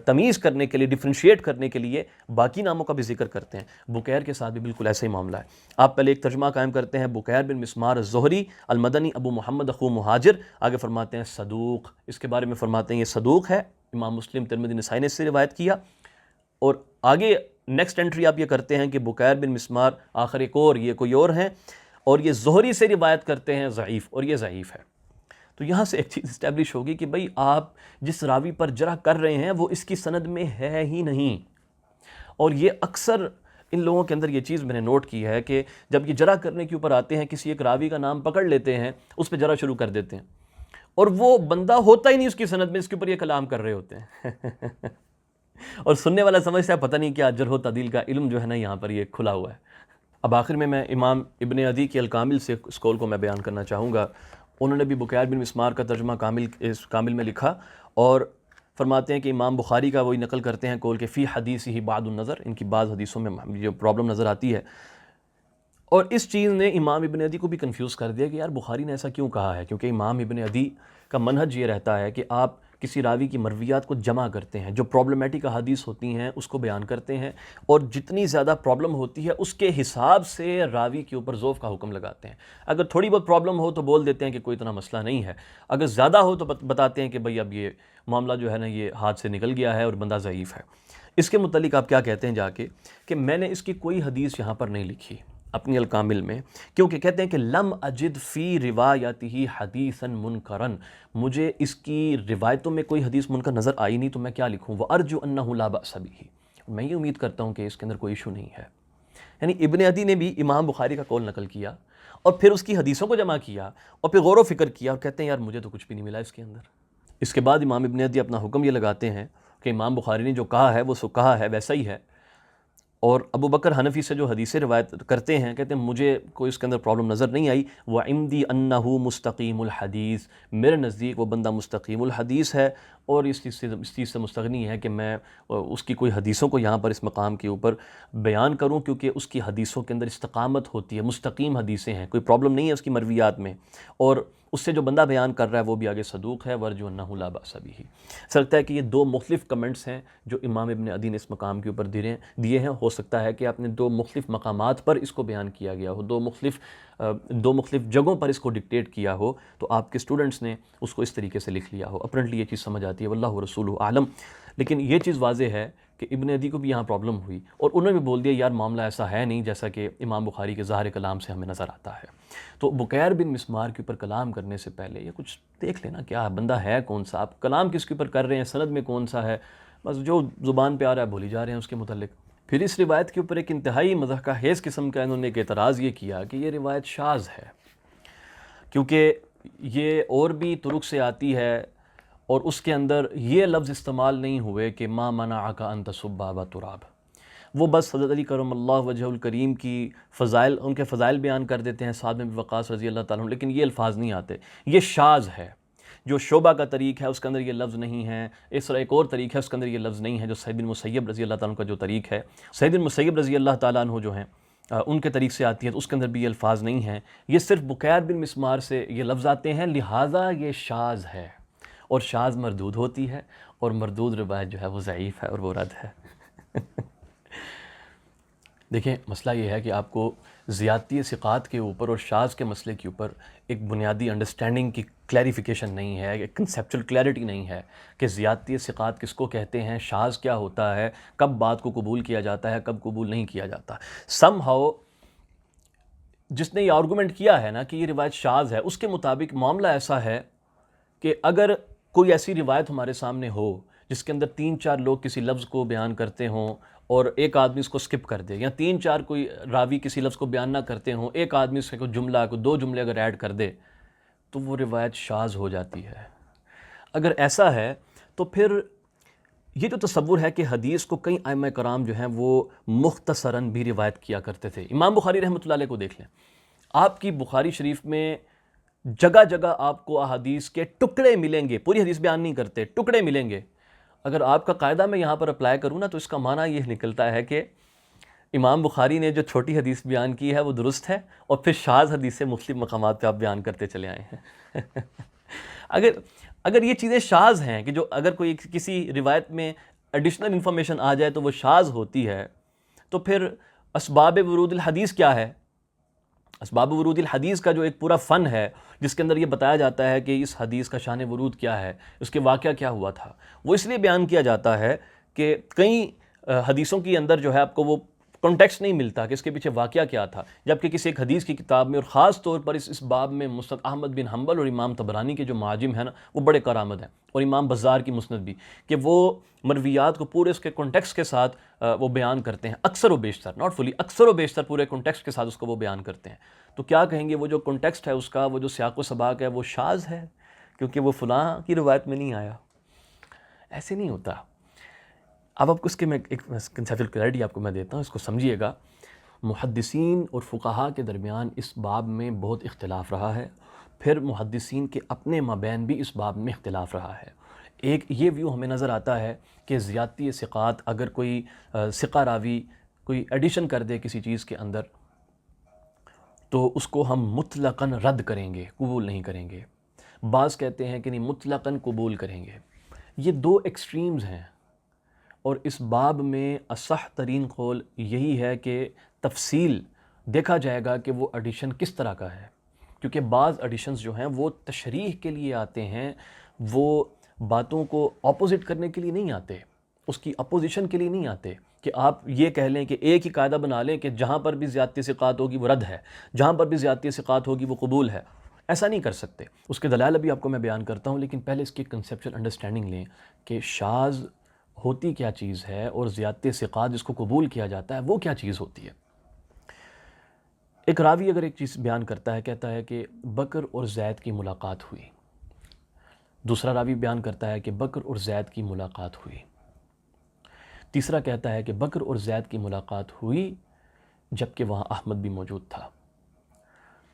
تمیز کرنے کے لیے، ڈفرینشیٹ کرنے کے لیے باقی ناموں کا بھی ذکر کرتے ہیں۔ بکیر کے ساتھ بھی بالکل ایسا ہی معاملہ ہے۔ آپ پہلے ایک ترجمہ قائم کرتے ہیں، بکیر بن مسمار الزہری المدنی ابو محمد اخو مہاجر، آگے فرماتے ہیں صدوق، اس کے بارے میں فرماتے ہیں یہ صدوق ہے، امام مسلم، ترمذی، نسائی نے اس سے روایت کیا۔ اور آگے نیکسٹ انٹری آپ یہ کرتے ہیں کہ بکیر بن مسمار آخر ایک اور، یہ کوئی اور ہیں، اور یہ زہری سے روایت کرتے ہیں ضعیف، اور یہ ضعیف ہے۔ تو یہاں سے ایک چیز اسٹیبلش ہوگی کہ بھئی آپ جس راوی پر جرح کر رہے ہیں وہ اس کی سند میں ہے ہی نہیں۔ اور یہ اکثر ان لوگوں کے اندر یہ چیز میں نے نوٹ کی ہے کہ جب یہ جرح کرنے کے اوپر آتے ہیں، کسی ایک راوی کا نام پکڑ لیتے ہیں، اس پہ جرح شروع کر دیتے ہیں، اور وہ بندہ ہوتا ہی نہیں اس کی سند میں، اس کے اوپر یہ کلام کر رہے ہوتے ہیں اور سننے والا سمجھتا ہے پتہ نہیں کیا جرح و تعدیل کا علم جو ہے نا یہاں پر یہ کھلا ہوا ہے۔ اب آخر میں امام ابن عدی کے الکامل سے اس قول کو میں بیان کرنا چاہوں گا۔ انہوں نے بھی بکیر بن مسمار کا ترجمہ کامل میں لکھا، اور فرماتے ہیں کہ امام بخاری کا وہی نقل کرتے ہیں قول کہ فی حدیث ہی بعض النظر، ان کی بعض حدیثوں میں جو پرابلم نظر آتی ہے، اور اس چیز نے امام ابن عدی کو بھی کنفیوز کر دیا کہ یار بخاری نے ایسا کیوں کہا ہے، کیونکہ امام ابن عدی کا منہج یہ رہتا ہے کہ آپ کسی راوی کی مرویات کو جمع کرتے ہیں، جو پرابلمیٹک احادیث ہوتی ہیں اس کو بیان کرتے ہیں، اور جتنی زیادہ پرابلم ہوتی ہے اس کے حساب سے راوی کے اوپر ضعف کا حکم لگاتے ہیں۔ اگر تھوڑی بہت پرابلم ہو تو بول دیتے ہیں کہ کوئی اتنا مسئلہ نہیں ہے، اگر زیادہ ہو تو بتاتے ہیں کہ بھئی اب یہ معاملہ جو ہے نا یہ ہاتھ سے نکل گیا ہے اور بندہ ضعیف ہے۔ اس کے متعلق آپ کیا کہتے ہیں جا کے کہ میں نے اس کی کوئی حدیث یہاں پر نہیں لکھی اپنی الکامل میں، کیونکہ کہتے ہیں کہ لم اجد فی روایتہ حدیثا منکرا، مجھے اس کی روایتوں میں کوئی حدیث منکر نظر آئی نہیں، تو میں کیا لکھوں، وارجو انہ لا بأس بہ، میں یہ امید کرتا ہوں کہ اس کے اندر کوئی ایشو نہیں ہے۔ یعنی ابن عدی نے بھی امام بخاری کا قول نقل کیا اور پھر اس کی حدیثوں کو جمع کیا اور پھر غور و فکر کیا، اور کہتے ہیں یار مجھے تو کچھ بھی نہیں ملا اس کے اندر۔ اس کے بعد امام ابن عدی اپنا حکم یہ لگاتے ہیں کہ امام بخاری نے جو کہا ہے وہ سو کہا ہے ویسا ہی ہے، اور ابو بکر حنفی سے جو حدیثیں روایت کرتے ہیں کہتے ہیں مجھے کوئی اس کے اندر پرابلم نظر نہیں آئی، وعندی انہ مستقیم الحدیث، میرے نزدیک وہ بندہ مستقیم الحدیث ہے، اور اس چیز سے مستغنی ہے کہ میں اس کی کوئی حدیثوں کو یہاں پر اس مقام کے اوپر بیان کروں، کیونکہ اس کی حدیثوں کے اندر استقامت ہوتی ہے، مستقیم حدیثیں ہیں، کوئی پرابلم نہیں ہے اس کی مرویات میں، اور اس سے جو بندہ بیان کر رہا ہے وہ بھی آگے صدوق ہے، ورجو انہ لا بأس بہ۔ ایسا لگتا ہے کہ یہ دو مختلف کمنٹس ہیں جو امام ابن عدی نے اس مقام کے اوپر دیے ہیں۔ ہو سکتا ہے کہ آپ نے دو مختلف مقامات پر اس کو بیان کیا گیا ہو، دو مختلف جگہوں پر اس کو ڈکٹیٹ کیا ہو، تو آپ کے اسٹوڈنٹس نے اس کو اس طریقے سے لکھ لیا ہو۔ اپرنٹلی یہ چیز سمجھ آتی ہے، واللہ ورسولہ اعلم، لیکن یہ چیز واضح ہے کہ ابن عدی کو بھی یہاں پرابلم ہوئی، اور انہوں نے بھی بول دیا یار معاملہ ایسا ہے نہیں جیسا کہ امام بخاری کے ظاہر کلام سے ہمیں نظر آتا ہے۔ تو بکیر بن مسمار کے اوپر کلام کرنے سے پہلے یہ کچھ دیکھ لینا کیا بندہ ہے کون سا، آپ کلام کس کے اوپر کر رہے ہیں، سند میں کون سا ہے، بس جو زبان پہ آ رہا ہے بولی جا رہے ہیں اس کے متعلق۔ پھر اس روایت کے اوپر ایک انتہائی مضحکہ خیز قسم کا انہوں نے ایک اعتراض یہ کیا کہ یہ روایت شاذ ہے، کیونکہ یہ اور بھی طرق سے آتی ہے، اور اس کے اندر یہ لفظ استعمال نہیں ہوئے کہ ما منعک ان تسب ابا تراب، وہ بس حضرت علی کرم اللہ وجہ الکریم کی فضائل، ان کے فضائل بیان کر دیتے ہیں، سعد بن ابی وقاص رضی اللہ تعالیٰ عنہ، لیکن یہ الفاظ نہیں آتے، یہ شاذ ہے۔ جو شعبہ کا طریق ہے اس کے اندر یہ لفظ نہیں ہے، اس طرح ایک اور طریق ہے اس کے اندر یہ لفظ نہیں ہے، جو سعید بن مسیب رضی اللہ تعالیٰ عنہ کا جو طریق ہے، سعید بن مسیب رضی اللہ تعالیٰ عنہ جو ہیں ان کے طریق سے آتی ہے، تو اس کے اندر بھی یہ الفاظ نہیں ہیں، یہ صرف بکیر بن مسمار سے یہ لفظ آتے ہیں، لہٰذا یہ شاذ ہے، اور شاذ مردود ہوتی ہے، اور مردود روایت جو ہے وہ ضعیف ہے اور وہ رد ہے۔ دیکھیں مسئلہ یہ ہے کہ آپ کو زیادتی ثقات کے اوپر اور شاذ کے مسئلے کے اوپر ایک بنیادی انڈرسٹینڈنگ کی کلیریفیکیشن نہیں ہے، ایک کنسیپچل کلیئرٹی نہیں ہے کہ زیادتی ثقات کس کو کہتے ہیں، شاذ کیا ہوتا ہے، کب بات کو قبول کیا جاتا ہے، کب قبول نہیں کیا جاتا۔ سم ہاؤ جس نے یہ آرگومنٹ کیا ہے نا کہ یہ روایت شاذ ہے، اس کے مطابق معاملہ ایسا ہے کہ اگر کوئی ایسی روایت ہمارے سامنے ہو جس کے اندر 3-4 لوگ کسی لفظ کو بیان کرتے ہوں اور ایک آدمی اس کو سکپ کر دے، یا 3-4 کوئی راوی کسی لفظ کو بیان نہ کرتے ہوں، ایک آدمی اس سے کوئی جملہ، کوئی 2 جملے اگر ایڈ کر دے، تو وہ روایت شاذ ہو جاتی ہے۔ اگر ایسا ہے تو پھر یہ جو تصور ہے کہ حدیث کو کئی ائمہ کرام جو ہیں وہ مختصراً بھی روایت کیا کرتے تھے، امام بخاری رحمۃ اللہ علیہ کو دیکھ لیں، آپ کی بخاری شریف میں جگہ جگہ آپ کو احادیث کے ٹکڑے ملیں گے، پوری حدیث بیان نہیں کرتے، ٹکڑے ملیں گے۔ اگر آپ کا قاعدہ میں یہاں پر اپلائی کروں نا تو اس کا معنی یہ نکلتا ہے کہ امام بخاری نے جو چھوٹی حدیث بیان کی ہے وہ درست ہے، اور پھر شاذ حدیث سے مختلف مقامات پہ آپ بیان کرتے چلے آئے ہیں۔ اگر یہ چیزیں شاذ ہیں کہ جو اگر کوئی کسی روایت میں ایڈیشنل انفارمیشن آ جائے تو وہ شاذ ہوتی ہے، تو پھر اسباب ورود الحدیث کیا ہے؟ اسباب ورود الحدیث کا جو ایک پورا فن ہے جس کے اندر یہ بتایا جاتا ہے کہ اس حدیث کا شان ورود کیا ہے، اس کے واقعہ کیا ہوا تھا، وہ اس لیے بیان کیا جاتا ہے کہ کئی حدیثوں کے اندر جو ہے آپ کو وہ کانٹیکسٹ نہیں ملتا کہ اس کے پیچھے واقعہ کیا تھا، جبکہ کسی ایک حدیث کی کتاب میں، اور خاص طور پر اس باب میں مسند احمد بن حنبل اور امام طبرانی کے جو معاجم ہیں نا وہ بڑے کارآمد ہیں، اور امام بزار کی مسند بھی، کہ وہ مرویات کو پورے اس کے کانٹیکسٹ کے ساتھ وہ بیان کرتے ہیں، اکثر و بیشتر، ناٹ فلی، اکثر و بیشتر پورے کانٹیکسٹ کے ساتھ اس کو وہ بیان کرتے ہیں۔ تو کیا کہیں گے وہ جو کانٹیکسٹ ہے اس کا، وہ جو سیاق و سباق ہے، وہ شاذ ہے کیونکہ وہ فلاں کی روایت میں نہیں آیا؟ ایسے نہیں ہوتا۔ اب آپ کو اس کے میں ایک کنسیپچوئل کلیئرٹی آپ کو میں دیتا ہوں، اس کو سمجھیے گا۔ محدثین اور فقہاء کے درمیان اس باب میں بہت اختلاف رہا ہے، پھر محدثین کے اپنے مابین بھی اس باب میں اختلاف رہا ہے۔ ایک یہ ویو ہمیں نظر آتا ہے کہ زیادتی ثقات، اگر کوئی ثقہ راوی کوئی ایڈیشن کر دے کسی چیز کے اندر تو اس کو ہم مطلقاً رد کریں گے، قبول نہیں کریں گے۔ بعض کہتے ہیں کہ نہیں، مطلقاً قبول کریں گے۔ یہ دو ایکسٹریمز ہیں، اور اس باب میں اصح ترین قول یہی ہے کہ تفصیل دیکھا جائے گا کہ وہ ایڈیشن کس طرح کا ہے، کیونکہ بعض ایڈیشنز جو ہیں وہ تشریح کے لیے آتے ہیں، وہ باتوں کو اپوزٹ کرنے کے لیے نہیں آتے، اس کی اپوزیشن کے لیے نہیں آتے کہ آپ یہ کہہ لیں کہ ایک ہی قاعدہ بنا لیں کہ جہاں پر بھی زیادتی ثقات ہوگی وہ رد ہے، جہاں پر بھی زیادتی ثقات ہوگی وہ قبول ہے۔ ایسا نہیں کر سکتے۔ اس کے دلائل ابھی آپ کو میں بیان کرتا ہوں، لیکن پہلے اس کی کنسیپچوئل انڈرسٹینڈنگ لیں کہ شاذ ہوتی کیا چیز ہے، اور زیادتی ثقات جس کو قبول کیا جاتا ہے وہ کیا چیز ہوتی ہے۔ ایک راوی اگر ایک چیز بیان کرتا ہے، کہتا ہے کہ بکر اور زید کی ملاقات ہوئی، دوسرا راوی بیان کرتا ہے کہ بکر اور زید کی ملاقات ہوئی، تیسرا کہتا ہے کہ بکر اور زید کی ملاقات ہوئی جبکہ وہاں احمد بھی موجود تھا۔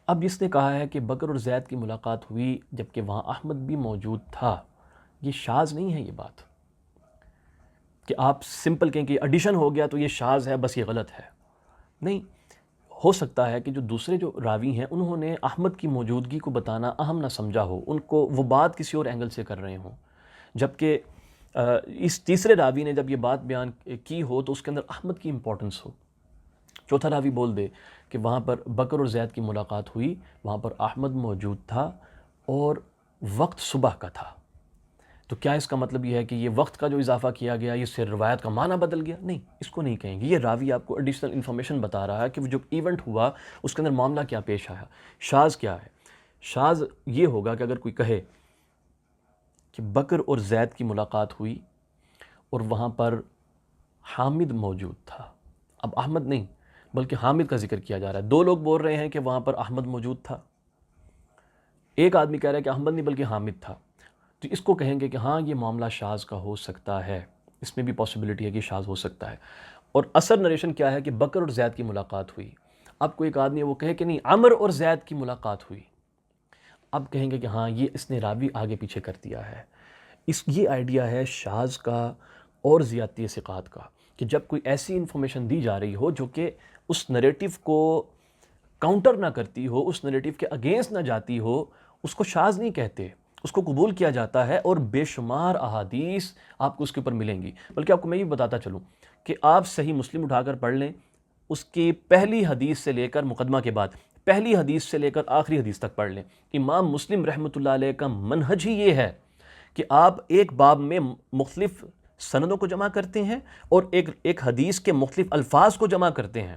اب جس نے کہا ہے کہ بکر اور زید کی ملاقات ہوئی جبکہ وہاں احمد بھی موجود تھا، یہ شاذ نہیں ہے۔ یہ بات کہ آپ سمپل کہیں کہ ایڈیشن ہو گیا تو یہ شاذ ہے، بس یہ غلط ہے، نہیں۔ ہو سکتا ہے کہ جو دوسرے جو راوی ہیں انہوں نے احمد کی موجودگی کو بتانا اہم نہ سمجھا ہو، ان کو وہ بات کسی اور اینگل سے کر رہے ہوں، جبکہ اس تیسرے راوی نے جب یہ بات بیان کی ہو تو اس کے اندر احمد کی امپورٹنس ہو۔ چوتھا راوی بول دے کہ وہاں پر بکر اور زید کی ملاقات ہوئی، وہاں پر احمد موجود تھا اور وقت صبح کا تھا، تو کیا اس کا مطلب یہ ہے کہ یہ وقت کا جو اضافہ کیا گیا اس سے روایت کا معنی بدل گیا؟ نہیں، اس کو نہیں کہیں گے۔ یہ راوی آپ کو ایڈیشنل انفارمیشن بتا رہا ہے کہ وہ جو ایونٹ ہوا اس کے اندر معاملہ کیا پیش آیا۔ شاذ کیا ہے؟ شاذ یہ ہوگا کہ اگر کوئی کہے کہ بکر اور زید کی ملاقات ہوئی اور وہاں پر حامد موجود تھا، اب احمد نہیں بلکہ حامد کا ذکر کیا جا رہا ہے، دو لوگ بول رہے ہیں کہ وہاں پر احمد موجود تھا، ایک آدمی کہہ رہا ہے کہ احمد نہیں بلکہ حامد تھا، تو اس کو کہیں گے کہ ہاں یہ معاملہ شاذ کا ہو سکتا ہے، اس میں بھی پاسبلٹی ہے کہ شاذ ہو سکتا ہے۔ اور اصل نریشن کیا ہے کہ بکر اور زید کی ملاقات ہوئی۔ اب کوئی ایک آدمی وہ کہے کہ نہیں، عمر اور زید کی ملاقات ہوئی، اب کہیں گے کہ ہاں یہ اس نے راوی آگے پیچھے کر دیا ہے۔ یہ آئیڈیا ہے شاذ کا اور زیادتی ثقات کا، کہ جب کوئی ایسی انفارمیشن دی جا رہی ہو جو کہ اس نریٹو کو کاؤنٹر نہ کرتی ہو، اس نریٹو کے اگینسٹ نہ جاتی ہو، اس کو شاذ نہیں کہتے، اس کو قبول کیا جاتا ہے، اور بے شمار احادیث آپ کو اس کے اوپر ملیں گی۔ بلکہ آپ کو میں یہ بتاتا چلوں کہ آپ صحیح مسلم اٹھا کر پڑھ لیں، اس کی پہلی حدیث سے لے کر مقدمہ کے بعد پہلی حدیث سے لے کر آخری حدیث تک پڑھ لیں، امام مسلم رحمۃ اللہ علیہ کا منہج ہی یہ ہے کہ آپ ایک باب میں مختلف سندوں کو جمع کرتے ہیں اور ایک حدیث کے مختلف الفاظ کو جمع کرتے ہیں۔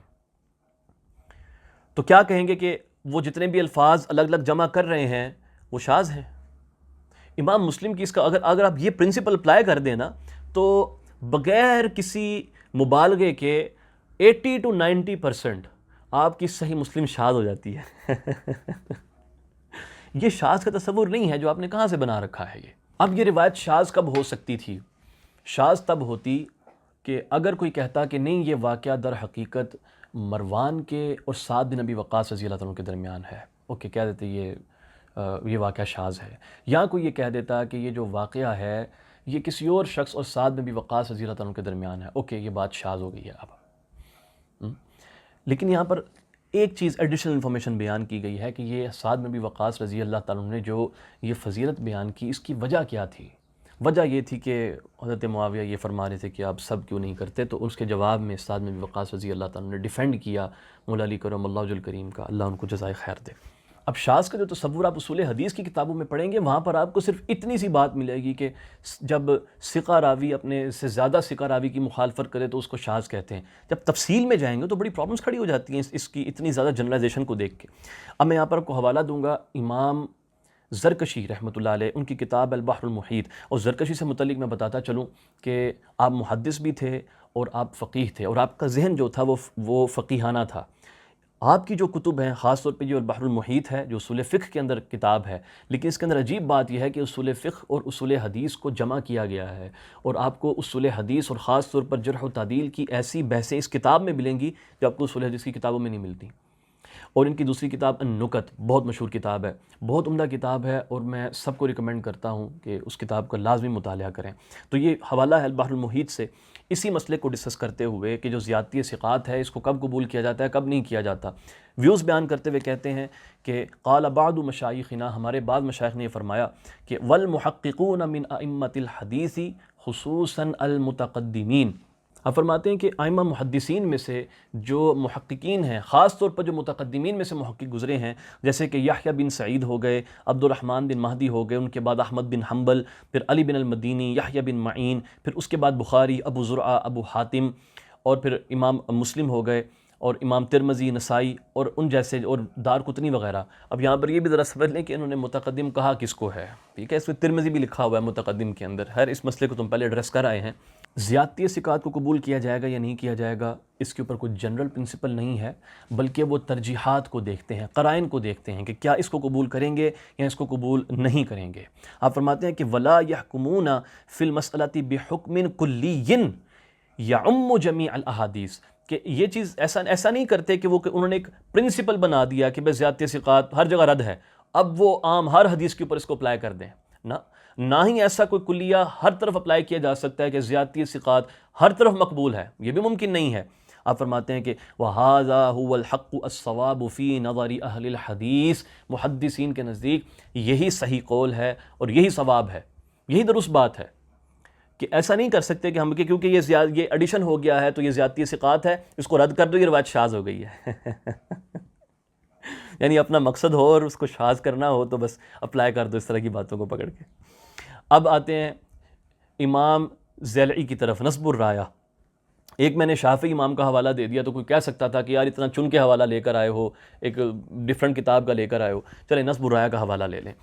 تو کیا کہیں گے کہ وہ جتنے بھی الفاظ الگ الگ جمع کر رہے ہیں وہ شاذ ہیں؟ امام مسلم کی اس کا اگر آپ یہ پرنسپل اپلائی کر دینا تو بغیر کسی مبالغے کے 80 to 90% آپ کی صحیح مسلم شاذ ہو جاتی ہے۔ یہ شاذ کا تصور نہیں ہے جو آپ نے کہاں سے بنا رکھا ہے۔ یہ اب یہ روایت شاذ کب ہو سکتی تھی؟ شاذ تب ہوتی کہ اگر کوئی کہتا کہ نہیں یہ واقعہ در حقیقت مروان کے اور سعد بن ابی وقاص رضی اللہ عنہ کے درمیان ہے، اوکے کہہ دیتے یہ واقعہ شاذ ہے۔ یا کوئی یہ کہہ دیتا کہ یہ جو واقعہ ہے یہ کسی اور شخص اور سعد بن ابی وقاص رضی اللہ عنہ کے درمیان ہے، اوکے یہ بات شاذ ہو گئی ہے۔ اب لیکن یہاں پر ایک چیز ایڈیشنل انفارمیشن بیان کی گئی ہے کہ یہ سعد بن ابی وقاص رضی اللہ تعالیٰ عنہ نے جو یہ فضیلت بیان کی، اس کی وجہ کیا تھی؟ وجہ یہ تھی کہ حضرت معاویہ یہ فرما رہے تھے کہ آپ سب کیوں نہیں کرتے، تو اس کے جواب میں سعد بن ابی وقاص رضی اللہ تعالیٰ عنہ نے ڈیفینڈ کیا مولا علی کرم اللہ وجہ الکریم کا، اللہ ان کو جزائے خیر دے۔ اب شاذ کا جو تصور آپ اصول حدیث کی کتابوں میں پڑھیں گے، وہاں پر آپ کو صرف اتنی سی بات ملے گی کہ جب ثقہ راوی اپنے سے زیادہ ثقہ راوی کی مخالفت کرے تو اس کو شاذ کہتے ہیں۔ جب تفصیل میں جائیں گے تو بڑی پرابلمس کھڑی ہو جاتی ہیں اس کی اتنی زیادہ جنرلائزیشن کو دیکھ کے۔ اب میں یہاں پر آپ کو حوالہ دوں گا امام زرکشی رحمۃ اللہ علیہ، ان کی کتاب البحر المحیط، اور زرکشی سے متعلق میں بتاتا چلوں کہ آپ محدث بھی تھے اور آپ فقیہ تھے، اور آپ کا ذہن جو تھا وہ فقیہانہ تھا۔ آپ کی جو کتب ہیں، خاص طور پہ جو البحر المحیط ہے، جو اصول فقہ کے اندر کتاب ہے، لیکن اس کے اندر عجیب بات یہ ہے کہ اصول فقہ اور اصول حدیث کو جمع کیا گیا ہے، اور آپ کو اصول حدیث اور خاص طور پر جرح و تعدیل کی ایسی بحثیں اس کتاب میں ملیں گی جو آپ کو اصول حدیث کی کتابوں میں نہیں ملتی۔ اور ان کی دوسری کتاب النکت بہت مشہور کتاب ہے، بہت عمدہ کتاب ہے، اور میں سب کو ریکمینڈ کرتا ہوں کہ اس کتاب کا لازمی مطالعہ کریں۔ تو یہ حوالہ ہے البحر المحیط سے، اسی مسئلے کو ڈسکس کرتے ہوئے کہ جو زیادتی ثقات ہے اس کو کب قبول کیا جاتا ہے، کب نہیں کیا جاتا۔ ویوز بیان کرتے ہوئے کہتے ہیں کہ قال بعض مشایخنا، ہمارے بعض مشائخ نے یہ فرمایا کہ والمحققون من ائمۃ الحدیث خصوصاً المتقدمین، آپ فرماتے ہیں کہ ائمہ محدثین میں سے جو محققین ہیں، خاص طور پر جو متقدمین میں سے محقق گزرے ہیں، جیسے کہ یحییٰ بن سعید ہو گئے، عبد الرحمن بن مہدی ہو گئے، ان کے بعد احمد بن حنبل، پھر علی بن المدینی، یحییٰ بن معین، پھر اس کے بعد بخاری، ابو زرعہ، ابو حاتم، اور پھر امام مسلم ہو گئے، اور امام ترمذی، نسائی، اور ان جیسے، اور دارقطنی وغیرہ۔ اب یہاں پر یہ بھی ذرا سمجھ لیں کہ انہوں نے متقدم کہا کس کو ہے، ٹھیک ہے؟ اس میں ترمذی بھی لکھا ہوا ہے متقدم کے اندر۔ ہر اس مسئلے کو تم پہلے ایڈریس کر آئے ہیں۔ زیادتی ثقات کو قبول کیا جائے گا یا نہیں کیا جائے گا، اس کے اوپر کوئی جنرل پرنسپل نہیں ہے، بلکہ وہ ترجیحات کو دیکھتے ہیں، قرائن کو دیکھتے ہیں کہ کیا اس کو قبول کریں گے یا اس کو قبول نہیں کریں گے۔ آپ فرماتے ہیں کہ ولا يحكمون في المسألة بحكم كلي يعم جميع الاحاديث، کہ یہ چیز ایسا نہیں کرتے کہ انہوں نے ایک پرنسپل بنا دیا کہ بس زیادتی ثقات ہر جگہ رد ہے، اب وہ عام ہر حدیث کے اوپر اس کو اپلائی کر دیں۔ نہ ہی ایسا کوئی کلیہ ہر طرف اپلائی کیا جا سکتا ہے کہ زیادتی ثقات ہر طرف مقبول ہے، یہ بھی ممکن نہیں ہے۔ آپ فرماتے ہیں کہ وَهَذَا هُوَ الْحَقُّ الصَّوَابُ فِي نَظَرِ أَهْلِ الْحَدِيثِ، محدثین کے نزدیک یہی صحیح قول ہے اور یہی صواب ہے، یہی درست بات ہے کہ ایسا نہیں کر سکتے کہ ہم کیونکہ یہ ایڈیشن ہو گیا ہے تو یہ زیادتی ثقات ہے، اس کو رد کر دو، یہ روایت شاذ ہو گئی ہے۔ یعنی اپنا مقصد ہو اور اس کو شاذ کرنا ہو تو بس اپلائی کر دو اس طرح کی باتوں کو پکڑ کے۔ اب آتے ہیں امام ضلعی کی طرف، نصب الرایہ۔ ایک میں نے شافعی امام کا حوالہ دے دیا تو کوئی کہہ سکتا تھا کہ یار اتنا چن کے حوالہ لے کر آئے ہو، ایک ڈیفرنٹ کتاب کا لے کر آئے ہو، چلے نصب الرایہ کا حوالہ لے لیں۔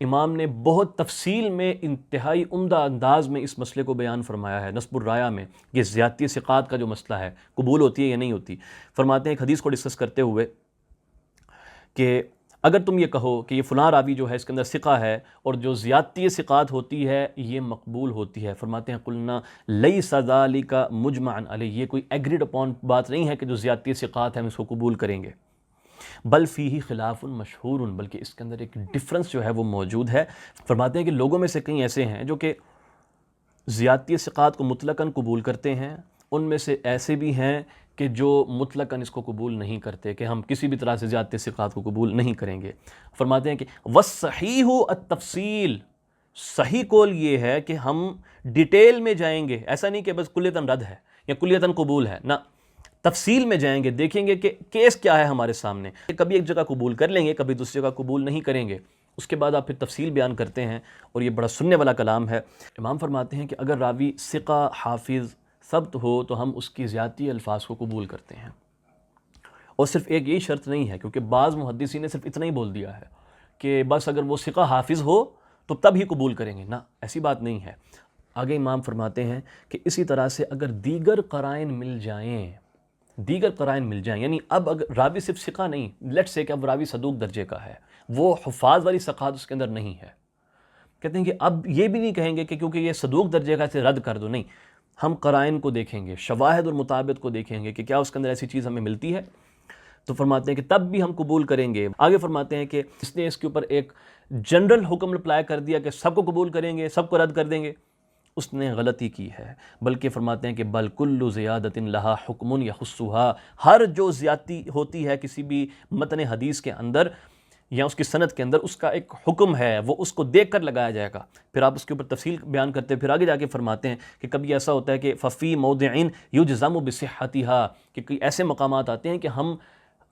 امام نے بہت تفصیل میں، انتہائی عمدہ انداز میں اس مسئلے کو بیان فرمایا ہے نصب الرایہ میں، یہ زیادتی ثقات کا جو مسئلہ ہے قبول ہوتی ہے یا نہیں ہوتی۔ فرماتے ہیں ایک حدیث کو ڈسکس کرتے ہوئے کہ اگر تم یہ کہو کہ یہ فلاں راوی جو ہے اس کے اندر ثقہ ہے اور جو زیادتی ثقات ہوتی ہے یہ مقبول ہوتی ہے، فرماتے ہیں قلنا لیس ذالک مجمعا علیہ، یہ کوئی ایگریڈ اپون بات نہیں ہے کہ جو زیادتی ثقات ہیں ہم اس کو قبول کریں گے، بل فیہ خلاف مشہور، بلکہ اس کے اندر ایک ڈفرنس جو ہے وہ موجود ہے۔ فرماتے ہیں کہ لوگوں میں سے کئی ایسے ہیں جو کہ زیادتی ثقات کو مطلقاً قبول کرتے ہیں، ان میں سے ایسے بھی ہیں کہ جو مطلقاً اس کو قبول نہیں کرتے کہ ہم کسی بھی طرح سے زیادتی ثقات کو قبول نہیں کریں گے۔ فرماتے ہیں کہ وَالصَّحِيحُ التفصیل، صحیح قول یہ ہے کہ ہم ڈیٹیل میں جائیں گے، ایسا نہیں کہ بس کلیتاً رد ہے یا کلیتاً قبول ہے، نہ، تفصیل میں جائیں گے، دیکھیں گے کہ کیس کیا ہے ہمارے سامنے، کبھی ایک جگہ قبول کر لیں گے، کبھی دوسری جگہ قبول نہیں کریں گے۔ اس کے بعد آپ پھر تفصیل بیان کرتے ہیں، اور یہ بڑا سننے والا کلام ہے۔ امام فرماتے ہیں کہ اگر راوی ثقہ، حافظ، ثبت ہو تو ہم اس کی زیادتی الفاظ کو قبول کرتے ہیں، اور صرف ایک یہی شرط نہیں ہے، کیونکہ بعض محدثین نے صرف اتنا ہی بول دیا ہے کہ بس اگر وہ ثقہ حافظ ہو تو تب ہی قبول کریں گے، نہ، ایسی بات نہیں ہے۔ آگے امام فرماتے ہیں کہ اسی طرح سے اگر دیگر قرائن مل جائیں، یعنی اب اگر راوی صرف ثقہ نہیں، لیٹس سے کہ اب راوی صدوق درجے کا ہے، وہ حفاظ والی ثقات اس کے اندر نہیں ہے، کہتے ہیں کہ اب یہ بھی نہیں کہیں گے کہ کیونکہ یہ صدوق درجے کا اسے رد کر دو، نہیں، ہم قرائن کو دیکھیں گے، شواہد اور مطابق کو دیکھیں گے کہ کیا اس کے اندر ایسی چیز ہمیں ملتی ہے، تو فرماتے ہیں کہ تب بھی ہم قبول کریں گے۔ آگے فرماتے ہیں کہ اس نے اس کے اوپر ایک جنرل حکم اپلائی کر دیا کہ سب کو قبول کریں گے، سب کو رد کر دیں گے، اس نے غلطی کی ہے، بلکہ فرماتے ہیں کہ بل کل زیادۃ لہا حکم یخصھا، ہر جو زیادتی ہوتی ہے کسی بھی متن حدیث کے اندر یا اس کی سند کے اندر، اس کا ایک حکم ہے، وہ اس کو دیکھ کر لگایا جائے گا۔ پھر آپ اس کے اوپر تفصیل بیان کرتے ہیں، پھر آگے جا کے فرماتے ہیں کہ کبھی ایسا ہوتا ہے کہ ففی موضع یجزم بصحتها، کہ کوئی ایسے مقامات آتے ہیں کہ ہم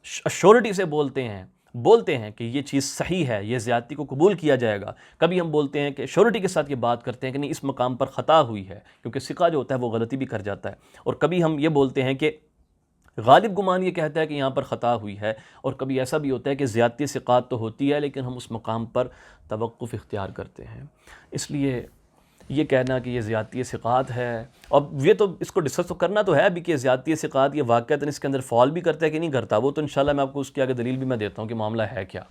شورٹی سے بولتے ہیں کہ یہ چیز صحیح ہے، یہ زیادتی کو قبول کیا جائے گا۔ کبھی ہم بولتے ہیں کہ شورٹی کے ساتھ یہ بات کرتے ہیں کہ نہیں، اس مقام پر خطا ہوئی ہے، کیونکہ ثقہ جو ہوتا ہے وہ غلطی بھی کر جاتا ہے۔ اور کبھی ہم یہ بولتے ہیں کہ غالب گمان یہ کہتا ہے کہ یہاں پر خطا ہوئی ہے، اور کبھی ایسا بھی ہوتا ہے کہ زیادتی ثقات تو ہوتی ہے لیکن ہم اس مقام پر توقف اختیار کرتے ہیں۔ اس لیے یہ کہنا کہ یہ زیادتی ثقات ہے، اب یہ تو اس کو ڈسکس تو کرنا تو ہے ابھی کہ زیادتی ثقات یہ واقعتاً اس کے اندر فال بھی کرتا ہے کہ نہیں کرتا، وہ تو انشاءاللہ میں آپ کو اس کی آگے دلیل بھی میں دیتا ہوں کہ معاملہ ہے کیا۔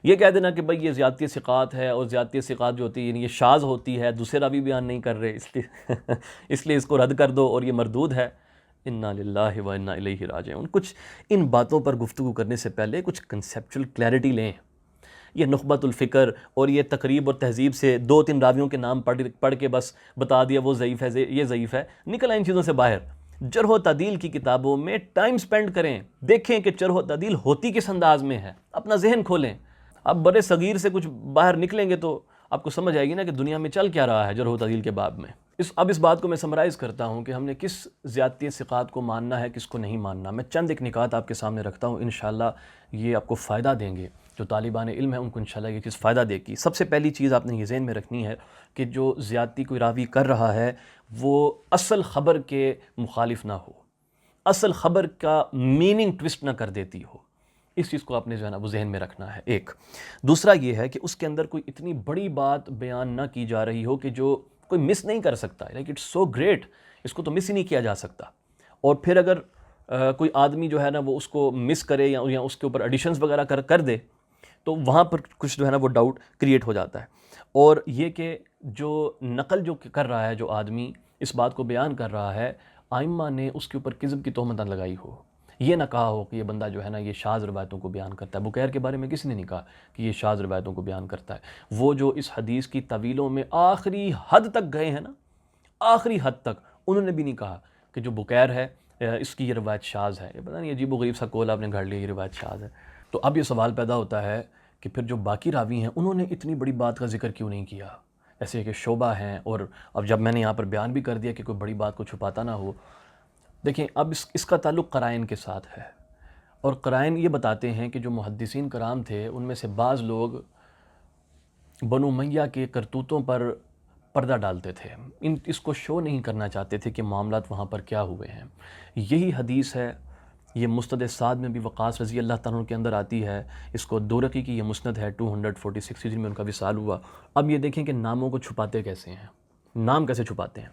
یہ کہہ دینا کہ بھئی یہ زیادتی ثقات ہے، اور زیادتی ثقات جو ہوتی ہے یعنی یہ شاذ ہوتی ہے، دوسرے راوی بیان نہیں کر رہے، اس لیے اس کو رد کر دو اور یہ مردود ہے۔ انا للہ و انا الیہ راجعون۔ کچھ ان باتوں پر گفتگو کرنے سے پہلے کچھ کنسیپچل کلیئرٹی لیں۔ یہ نخبۃ الفکر اور یہ تقریب اور تہذیب سے 2-3 راویوں کے نام پڑھ کے بس بتا دیا وہ ضعیف ہے، یہ ضعیف ہے، نکل آئیں ان چیزوں سے باہر۔ جرح و تعدیل کی کتابوں میں ٹائم سپینڈ کریں، دیکھیں کہ جرح و تعدیل ہوتی کس انداز میں ہے، اپنا ذہن کھولیں۔ اب بڑے صغیر سے کچھ باہر نکلیں گے تو آپ کو سمجھ آئے گی نا کہ دنیا میں چل کیا رہا ہے جرح و تعدیل کے باب میں۔ اب اس بات کو میں سمرائز کرتا ہوں کہ ہم نے کس زیادتی ثقات کو ماننا ہے، کس کو نہیں ماننا۔ میں چند ایک نکات آپ کے سامنے رکھتا ہوں، انشاءاللہ یہ آپ کو فائدہ دیں گے، جو طالبان علم ہیں ان کو انشاءاللہ یہ چیز فائدہ دے گی۔ سب سے پہلی چیز آپ نے یہ ذہن میں رکھنی ہے کہ جو زیادتی کوئی راوی کر رہا ہے وہ اصل خبر کے مخالف نہ ہو، اصل خبر کا میننگ ٹوسٹ نہ کر دیتی ہو۔ اس چیز کو آپ نے جو ہے نا وہ ذہن میں رکھنا ہے، ایک۔ دوسرا یہ ہے کہ اس کے اندر کوئی اتنی بڑی بات بیان نہ کی جا رہی ہو کہ جو کوئی مس نہیں کر سکتا، لائک اٹس سو گریٹ، اس کو تو مس ہی نہیں کیا جا سکتا۔ اور پھر اگر کوئی آدمی جو ہے نا وہ اس کو مس کرے یا اس کے اوپر ایڈیشنز وغیرہ کر دے تو وہاں پر کچھ جو ہے نا وہ ڈاؤٹ کریٹ ہو جاتا ہے۔ اور یہ کہ جو نقل جو کر رہا ہے، جو آدمی اس بات کو بیان کر رہا ہے، ائمہ نے اس کے اوپر کذب کی تہمت نہ لگائی ہو، یہ نہ کہا ہو کہ یہ بندہ جو ہے نا یہ شاذ روایتوں کو بیان کرتا ہے۔ بکیر کے بارے میں کسی نے نہیں کہا کہ یہ شاذ روایتوں کو بیان کرتا ہے۔ وہ جو اس حدیث کی طویلوں میں آخری حد تک گئے ہیں نا، آخری حد تک، انہوں نے بھی نہیں کہا کہ جو بکیر ہے اس کی یہ روایت شاذ ہے، یہ پتہ نہیں عجیب و غریب سا کول آپ نے گھڑ لیا یہ روایت شاذ ہے۔ تو اب یہ سوال پیدا ہوتا ہے کہ پھر جو باقی راوی ہیں انہوں نے اتنی بڑی بات کا ذکر کیوں نہیں کیا، ایسے کہ شعبہ ہیں، اور اب جب میں نے یہاں پر بیان بھی کر دیا کہ کوئی بڑی بات کو چھپاتا نہ ہو۔ دیکھیں اب اس کا تعلق قرائن کے ساتھ ہے، اور قرائن یہ بتاتے ہیں کہ جو محدثین کرام تھے ان میں سے بعض لوگ بنو امیہ کے کرتوتوں پر پردہ ڈالتے تھے، اس کو شو نہیں کرنا چاہتے تھے کہ معاملات وہاں پر کیا ہوئے ہیں۔ یہی حدیث ہے، یہ مسند سعد میں بھی وقاص رضی اللہ تعالیٰ عنہ کے اندر آتی ہے، اس کو دورقی کی یہ مسند ہے 246 ہجری میں ان کا وصال ہوا۔ اب یہ دیکھیں کہ ناموں کو چھپاتے کیسے ہیں، نام کیسے چھپاتے ہیں۔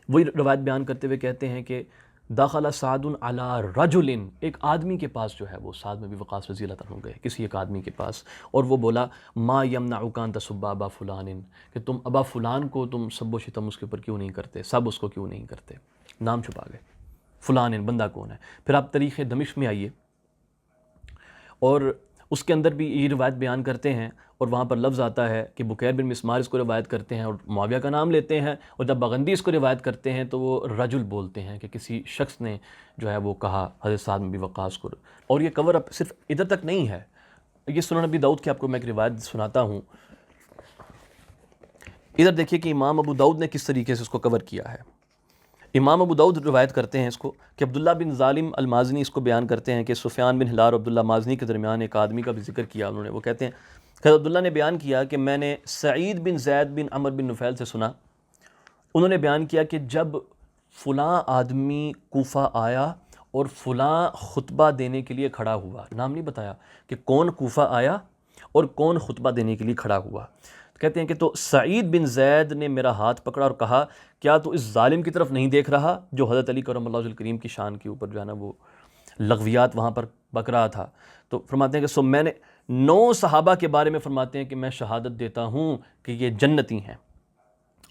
وہی روایت بیان کرتے ہوئے کہتے ہیں کہ داخل سعد علی رجل، ایک آدمی کے پاس جو ہے وہ سعد میں بھی وقاص رضی اللہ تعالیٰ عنہ گئے کسی ایک آدمی کے پاس، اور وہ بولا ما یمنعک ان تسب ابا فلان، کہ تم ابا فلان کو تم سب و شتم اس کے اوپر کیوں نہیں کرتے، سب اس کو کیوں نہیں کرتے، نام چھپا گئے، فلان بندہ کون ہے۔ پھر آپ تاریخ دمشق میں آئیے اور اس کے اندر بھی یہ روایت بیان کرتے ہیں، اور وہاں پر لفظ آتا ہے کہ بکیر بن مسمار اس کو روایت کرتے ہیں اور معاویہ کا نام لیتے ہیں، اور جب بغندی اس کو روایت کرتے ہیں تو وہ رجل بولتے ہیں کہ کسی شخص نے جو ہے وہ کہا حضرت سعد بن ابی وقاص کو۔ اور یہ کور اپ صرف ادھر تک نہیں ہے، یہ سنن نبی داؤد کی آپ کو میں ایک روایت سناتا ہوں۔ ادھر دیکھیے کہ امام ابو داؤد نے کس طریقے سے اس کو کور کیا ہے۔ امام ابو داؤد روایت کرتے ہیں اس کو کہ عبداللہ بن ظالم المازنی اس کو بیان کرتے ہیں کہ سفیان بن ہلال اور عبداللہ مازنی کے درمیان ایک آدمی کا بھی ذکر کیا انہوں نے۔ وہ کہتے ہیں کہ عبداللہ نے بیان کیا کہ میں نے سعید بن زید بن عمر بن نفیل سے سنا، انہوں نے بیان کیا کہ جب فلاں آدمی کوفہ آیا اور فلاں خطبہ دینے کے لیے کھڑا ہوا، نام نہیں بتایا کہ کون کوفہ آیا اور کون خطبہ دینے کے لیے کھڑا ہوا۔ کہتے ہیں کہ تو سعید بن زید نے میرا ہاتھ پکڑا اور کہا کیا تو اس ظالم کی طرف نہیں دیکھ رہا جو حضرت علی کرم اللہ وجہہ الکریم کی شان کے اوپر جو ہے نا وہ لغویات وہاں پر بک رہا تھا۔ تو فرماتے ہیں کہ سو میں نے 9 صحابہ کے بارے میں فرماتے ہیں کہ میں شہادت دیتا ہوں کہ یہ جنتی ہیں،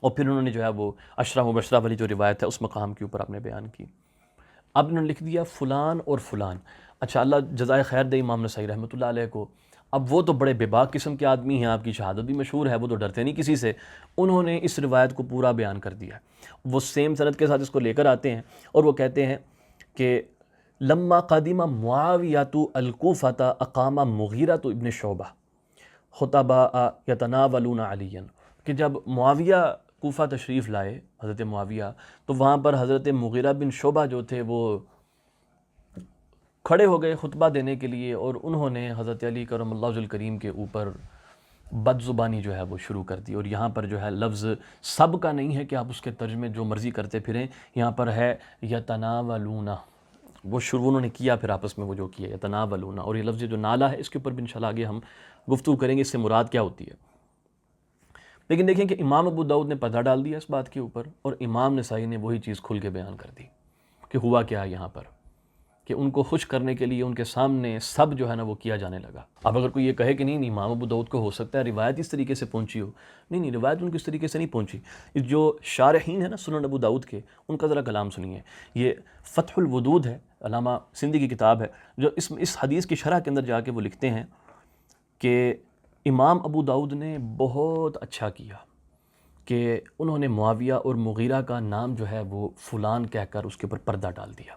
اور پھر انہوں نے جو ہے وہ عشرہ مبشرہ والی جو روایت ہے اس مقام کے اوپر آپ نے بیان کی۔ اب انہوں نے لکھ دیا فلان اور فلان۔ اچھا اللہ جزائے خیر دے امام نسائی رحمۃ اللہ علیہ کو، اب وہ تو بڑے بے باک قسم کے آدمی ہیں، آپ کی شہادت بھی مشہور ہے، وہ تو ڈرتے نہیں کسی سے، انہوں نے اس روایت کو پورا بیان کر دیا ہے۔ وہ سیم سند کے ساتھ اس کو لے کر آتے ہیں اور وہ کہتے ہیں کہ لما قدیم معاویۃ الکوفۃ اقام مغیرۃ ابن شعبہ خطباء یتناولون علیًا، کہ جب معاویہ کوفہ تشریف لائے، حضرت معاویہ، تو وہاں پر حضرت مغیرہ بن شعبہ جو تھے وہ کھڑے ہو گئے خطبہ دینے کے لیے، اور انہوں نے حضرت علی کرم اللہ وجہ الکریم کے اوپر بد زبانی جو ہے وہ شروع کر دی۔ اور یہاں پر جو ہے لفظ سب کا نہیں ہے کہ آپ اس کے ترجمے جو مرضی کرتے پھریں، یہاں پر ہے یتناولون، وہ شروع انہوں نے کیا پھر آپس میں وہ جو کیا یتناولون، اور یہ لفظ جو نالا ہے اس کے اوپر بھی انشاءاللہ آگے ہم گفتگو کریں گے اس سے مراد کیا ہوتی ہے۔ لیکن دیکھیں کہ امام ابو داؤد نے پردہ ڈال دیا اس بات کے اوپر، اور امام نسائی نے وہی چیز کھل کے بیان کر دی کہ ہوا کیا ہے یہاں پر، کہ ان کو خوش کرنے کے لیے ان کے سامنے سب جو ہے نا وہ کیا جانے لگا۔ اب اگر کوئی یہ کہے کہ نہیں امام ابو داؤد کو ہو سکتا ہے روایت اس طریقے سے پہنچی ہو، نہیں روایت ان کی اس طریقے سے نہیں پہنچی۔ جو شارحین ہیں نا سنن ابو داؤد کے، ان کا ذرا کلام سنیے۔ یہ فتح الودود ہے، علامہ سندھی کی کتاب ہے، جو اس حدیث کی شرح کے اندر جا کے وہ لکھتے ہیں کہ امام ابو داؤد نے بہت اچھا کیا کہ انہوں نے معاویہ اور مغیرہ کا نام جو ہے وہ فلان کہہ کر اس کے اوپر پردہ ڈال دیا،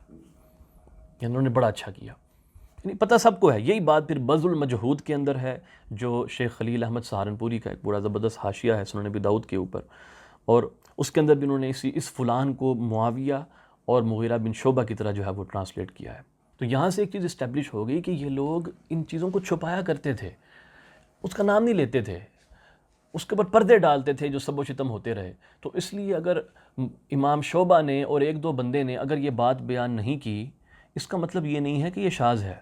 یعنی انہوں نے بڑا اچھا کیا۔ یعنی پتہ سب کو ہے، یہی بات پھر بذل المجہود کے اندر ہے، جو شیخ خلیل احمد سہارنپوری کا ایک بڑا زبردست حاشیہ ہے سنن ابی داؤد کے اوپر، اور اس کے اندر بھی انہوں نے اس فلان کو معاویہ اور مغیرہ بن شعبہ کی طرح جو ہے وہ ٹرانسلیٹ کیا ہے۔ تو یہاں سے ایک چیز اسٹیبلش ہو گئی کہ یہ لوگ ان چیزوں کو چھپایا کرتے تھے، اس کا نام نہیں لیتے تھے، اس کے اوپر پردے ڈالتے تھے جو سب و شتم ہوتے رہے۔ تو اس لیے اگر امام شعبہ نے اور ایک دو بندے نے اگر یہ بات بیان نہیں کی، اس کا مطلب یہ نہیں ہے کہ یہ شاذ ہے،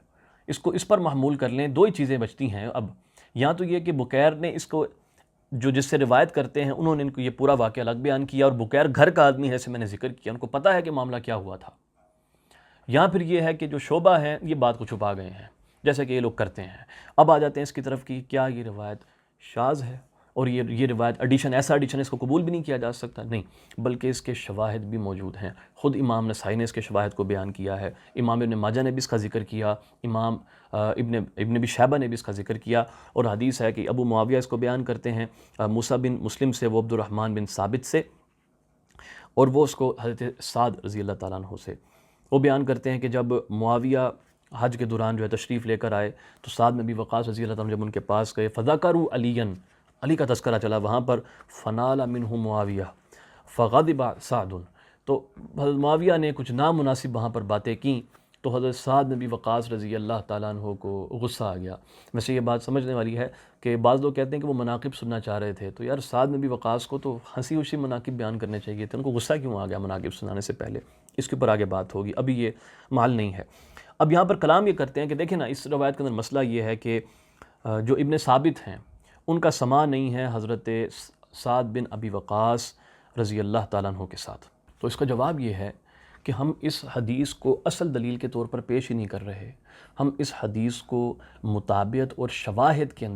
اس پر محمول کر لیں۔ دو ہی چیزیں بچتی ہیں اب، یا تو یہ کہ بکیر نے اس کو جو جس سے روایت کرتے ہیں انہوں نے ان کو یہ پورا واقعہ الگ بیان کیا، اور بکیر گھر کا آدمی ہے جیسے میں نے ذکر کیا، ان کو پتہ ہے کہ معاملہ کیا ہوا تھا، یا پھر یہ ہے کہ جو شعبہ ہیں یہ بات کو چھپا گئے ہیں جیسے کہ یہ لوگ کرتے ہیں۔ اب آ جاتے ہیں اس کی طرف کہ کیا یہ روایت شاذ ہے، اور یہ روایت ایڈیشن، ایسا ایڈیشن اس کو قبول بھی نہیں کیا جا سکتا، نہیں، بلکہ اس کے شواہد بھی موجود ہیں۔ خود امام نسائی نے اس کے شواہد کو بیان کیا ہے، امام ابن ماجہ نے بھی اس کا ذکر کیا، امام ابن ابی شیبہ نے بھی اس کا ذکر کیا، اور حدیث ہے کہ ابو معاویہ اس کو بیان کرتے ہیں موسیٰ بن مسلم سے، وہ عبد الرحمن بن ثابت سے، اور وہ اس کو حضرت سعد رضی اللہ تعالیٰ عنہ سے وہ بیان کرتے ہیں کہ جب معاویہ حج کے دوران جو ہے تشریف لے کر آئے تو سعد بن ابی وقاص رضی اللہ تعالیٰ عنہ جب ان کے پاس گئے، فذکروا علیًا، علی کا تذکرہ چلا وہاں پر، فنال منہ معاویہ فغضب سعد، تو حضرت معاویہ نے کچھ نامناسب وہاں پر باتیں کیں، تو حضرت سعد بن ابی وقاص رضی اللہ تعالیٰ عنہ کو غصہ آ گیا۔ ویسے یہ بات سمجھنے والی ہے کہ بعض لوگ کہتے ہیں کہ وہ مناقب سننا چاہ رہے تھے، تو یار سعد بن ابی وقاص کو تو ہنسی خوشی مناقب بیان کرنے چاہیے تھے، ان کو غصہ کیوں آ گیا مناقب سنانے سے پہلے؟ اس کے اوپر آگے بات ہوگی، ابھی یہ محل نہیں ہے۔ اب یہاں پر کلام یہ کرتے ہیں کہ دیکھیں نا، اس روایت کے اندر مسئلہ یہ ہے کہ جو ابن ثابت ہیں ان کا سماع نہیں ہے حضرت سعد بن ابی وقاص رضی اللہ تعالیٰ عنہ کے ساتھ۔ تو اس کا جواب یہ ہے کہ ہم اس حدیث کو اصل دلیل کے طور پر پیش ہی نہیں کر رہے، ہم اس حدیث کو مطابعت اور شواہد کے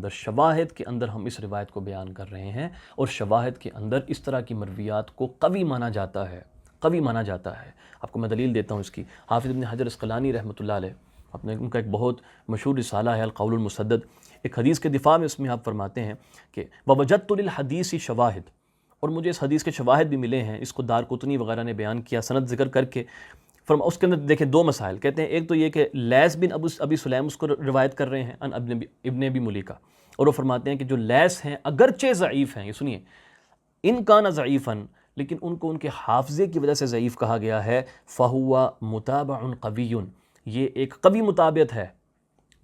اندر ہم اس روایت کو بیان کر رہے ہیں، اور شواہد کے اندر اس طرح کی مرویات کو قوی مانا جاتا ہے، قوی مانا جاتا ہے۔ آپ کو میں دلیل دیتا ہوں اس کی۔ حافظ ابن حجر عسقلانی رحمۃ اللہ علیہ، ان کا ایک بہت مشہور رسالہ ہے القول المسدد، ایک حدیث کے دفاع میں اس میں آپ فرماتے ہیں کہ وَوَجَدْتُ لِلْحَدِيثِ شواہد، اور مجھے اس حدیث کے شواہد بھی ملے ہیں، اس کو دارقطنی وغیرہ نے بیان کیا سند ذکر کر کے۔ اس کے اندر دیکھیں دو مسائل کہتے ہیں، ایک تو یہ کہ لیث بن ابی سلیم اس کو روایت کر رہے ہیں ان ابن ابی ملیکہ، اور وہ فرماتے ہیں کہ جو لیث ہیں اگرچہ ضعیف ہیں، یہ سنیے، ان کان ضعیفاً، لیکن ان کو ان کے حافظے کی وجہ سے ضعیف کہا گیا ہے، فہو متابع قوی، یہ ایک قوی مطابعت ہے،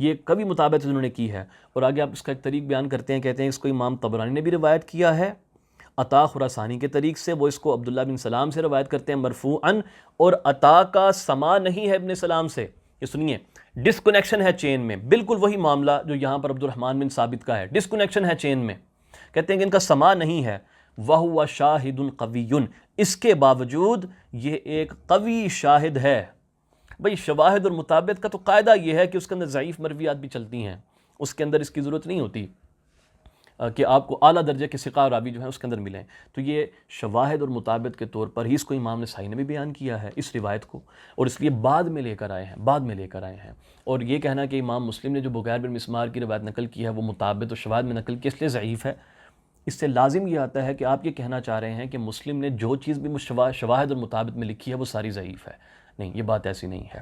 یہ ایک قوی مطابعت انہوں نے کی ہے۔ اور آگے آپ اس کا ایک طریق بیان کرتے ہیں، کہتے ہیں اس کو امام طبرانی نے بھی روایت کیا ہے عطا خراسانی کے طریق سے، وہ اس کو عبداللہ بن سلام سے روایت کرتے ہیں مرفوعاً، اور عطا کا سما نہیں ہے ابن سلام سے۔ یہ سنیے، ڈسکنیکشن ہے چین میں، بالکل وہی معاملہ جو یہاں پر عبد الرحمن بن ثابت کا ہے، ڈسکنیکشن ہے چین میں، کہتے ہیں کہ ان کا سما نہیں ہے، وَهُوَ شَاهِدٌ قَوِيٌّ، اس کے باوجود یہ ایک قوی شاہد ہے۔ بھئی شواہد اور مطابعت کا تو قاعدہ یہ ہے کہ اس کے اندر ضعیف مرویات بھی چلتی ہیں، اس کے اندر اس کی ضرورت نہیں ہوتی کہ آپ کو اعلیٰ درجے کے ثقہ راوی جو ہیں اس کے اندر ملیں، تو یہ شواہد اور مطابق کے طور پر ہی اس کو امام نسائی نے بھی بیان کیا ہے اس روایت کو، اور اس لیے بعد میں لے کر آئے ہیں اور یہ کہنا کہ امام مسلم نے جو بغیر بن مسمار کی روایت نقل کی ہے وہ مطابق اور شواہد میں نقل کی اس لیے ضعیف ہے، اس سے لازم یہ آتا ہے کہ آپ یہ کہنا چاہ رہے ہیں کہ مسلم نے جو چیز بھی شواہد اور مطابق میں لکھی ہے وہ ساری ضعیف ہے۔ نہیں، یہ بات ایسی نہیں ہے۔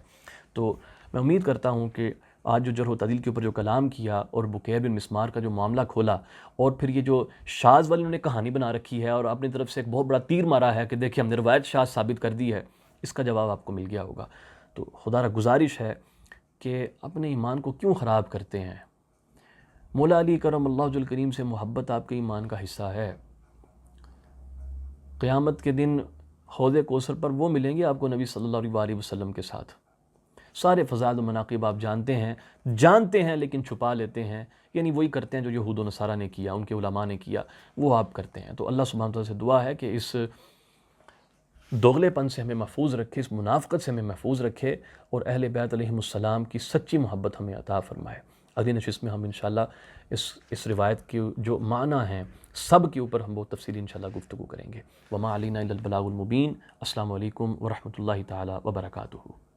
تو میں امید کرتا ہوں کہ آج جو جرح و تعدیل کے اوپر جو کلام کیا اور بکیر بن مسمار کا جو معاملہ کھولا، اور پھر یہ جو شاذ والی انہوں نے کہانی بنا رکھی ہے اور اپنی طرف سے ایک بہت بڑا تیر مارا ہے کہ دیکھیں ہم نے روایت شاذ ثابت کر دی ہے، اس کا جواب آپ کو مل گیا ہوگا۔ تو خدا را گزارش ہے کہ اپنے ایمان کو کیوں خراب کرتے ہیں؟ مولا علی کرم اللہ وجہ الکریم سے محبت آپ کے ایمان کا حصہ ہے۔ قیامت کے دن حوض کوثر پر وہ ملیں گے آپ کو نبی صلی اللہ علیہ وسلم کے ساتھ۔ سارے فضائل و مناقب آپ جانتے ہیں لیکن چھپا لیتے ہیں، یعنی وہی کرتے ہیں جو یہود و نصارہ نے کیا، ان کے علماء نے کیا، وہ آپ کرتے ہیں۔ تو اللہ سبحانہ وتعالیٰ سے دعا ہے کہ اس دوغلے پن سے ہمیں محفوظ رکھے، اس منافقت سے ہمیں محفوظ رکھے، اور اہل بیت علیہم السلام کی سچی محبت ہمیں عطا فرمائے۔ اگلی نشست میں ہم انشاءاللہ اس روایت کے جو معنی ہیں سب کے اوپر ہم بہت تفصیلی انشاءاللہ گفتگو کریں گے۔ وما علینا الا البلاغ المبین۔ السلام علیکم ورحمۃ اللہ تعالی وبرکاتہ۔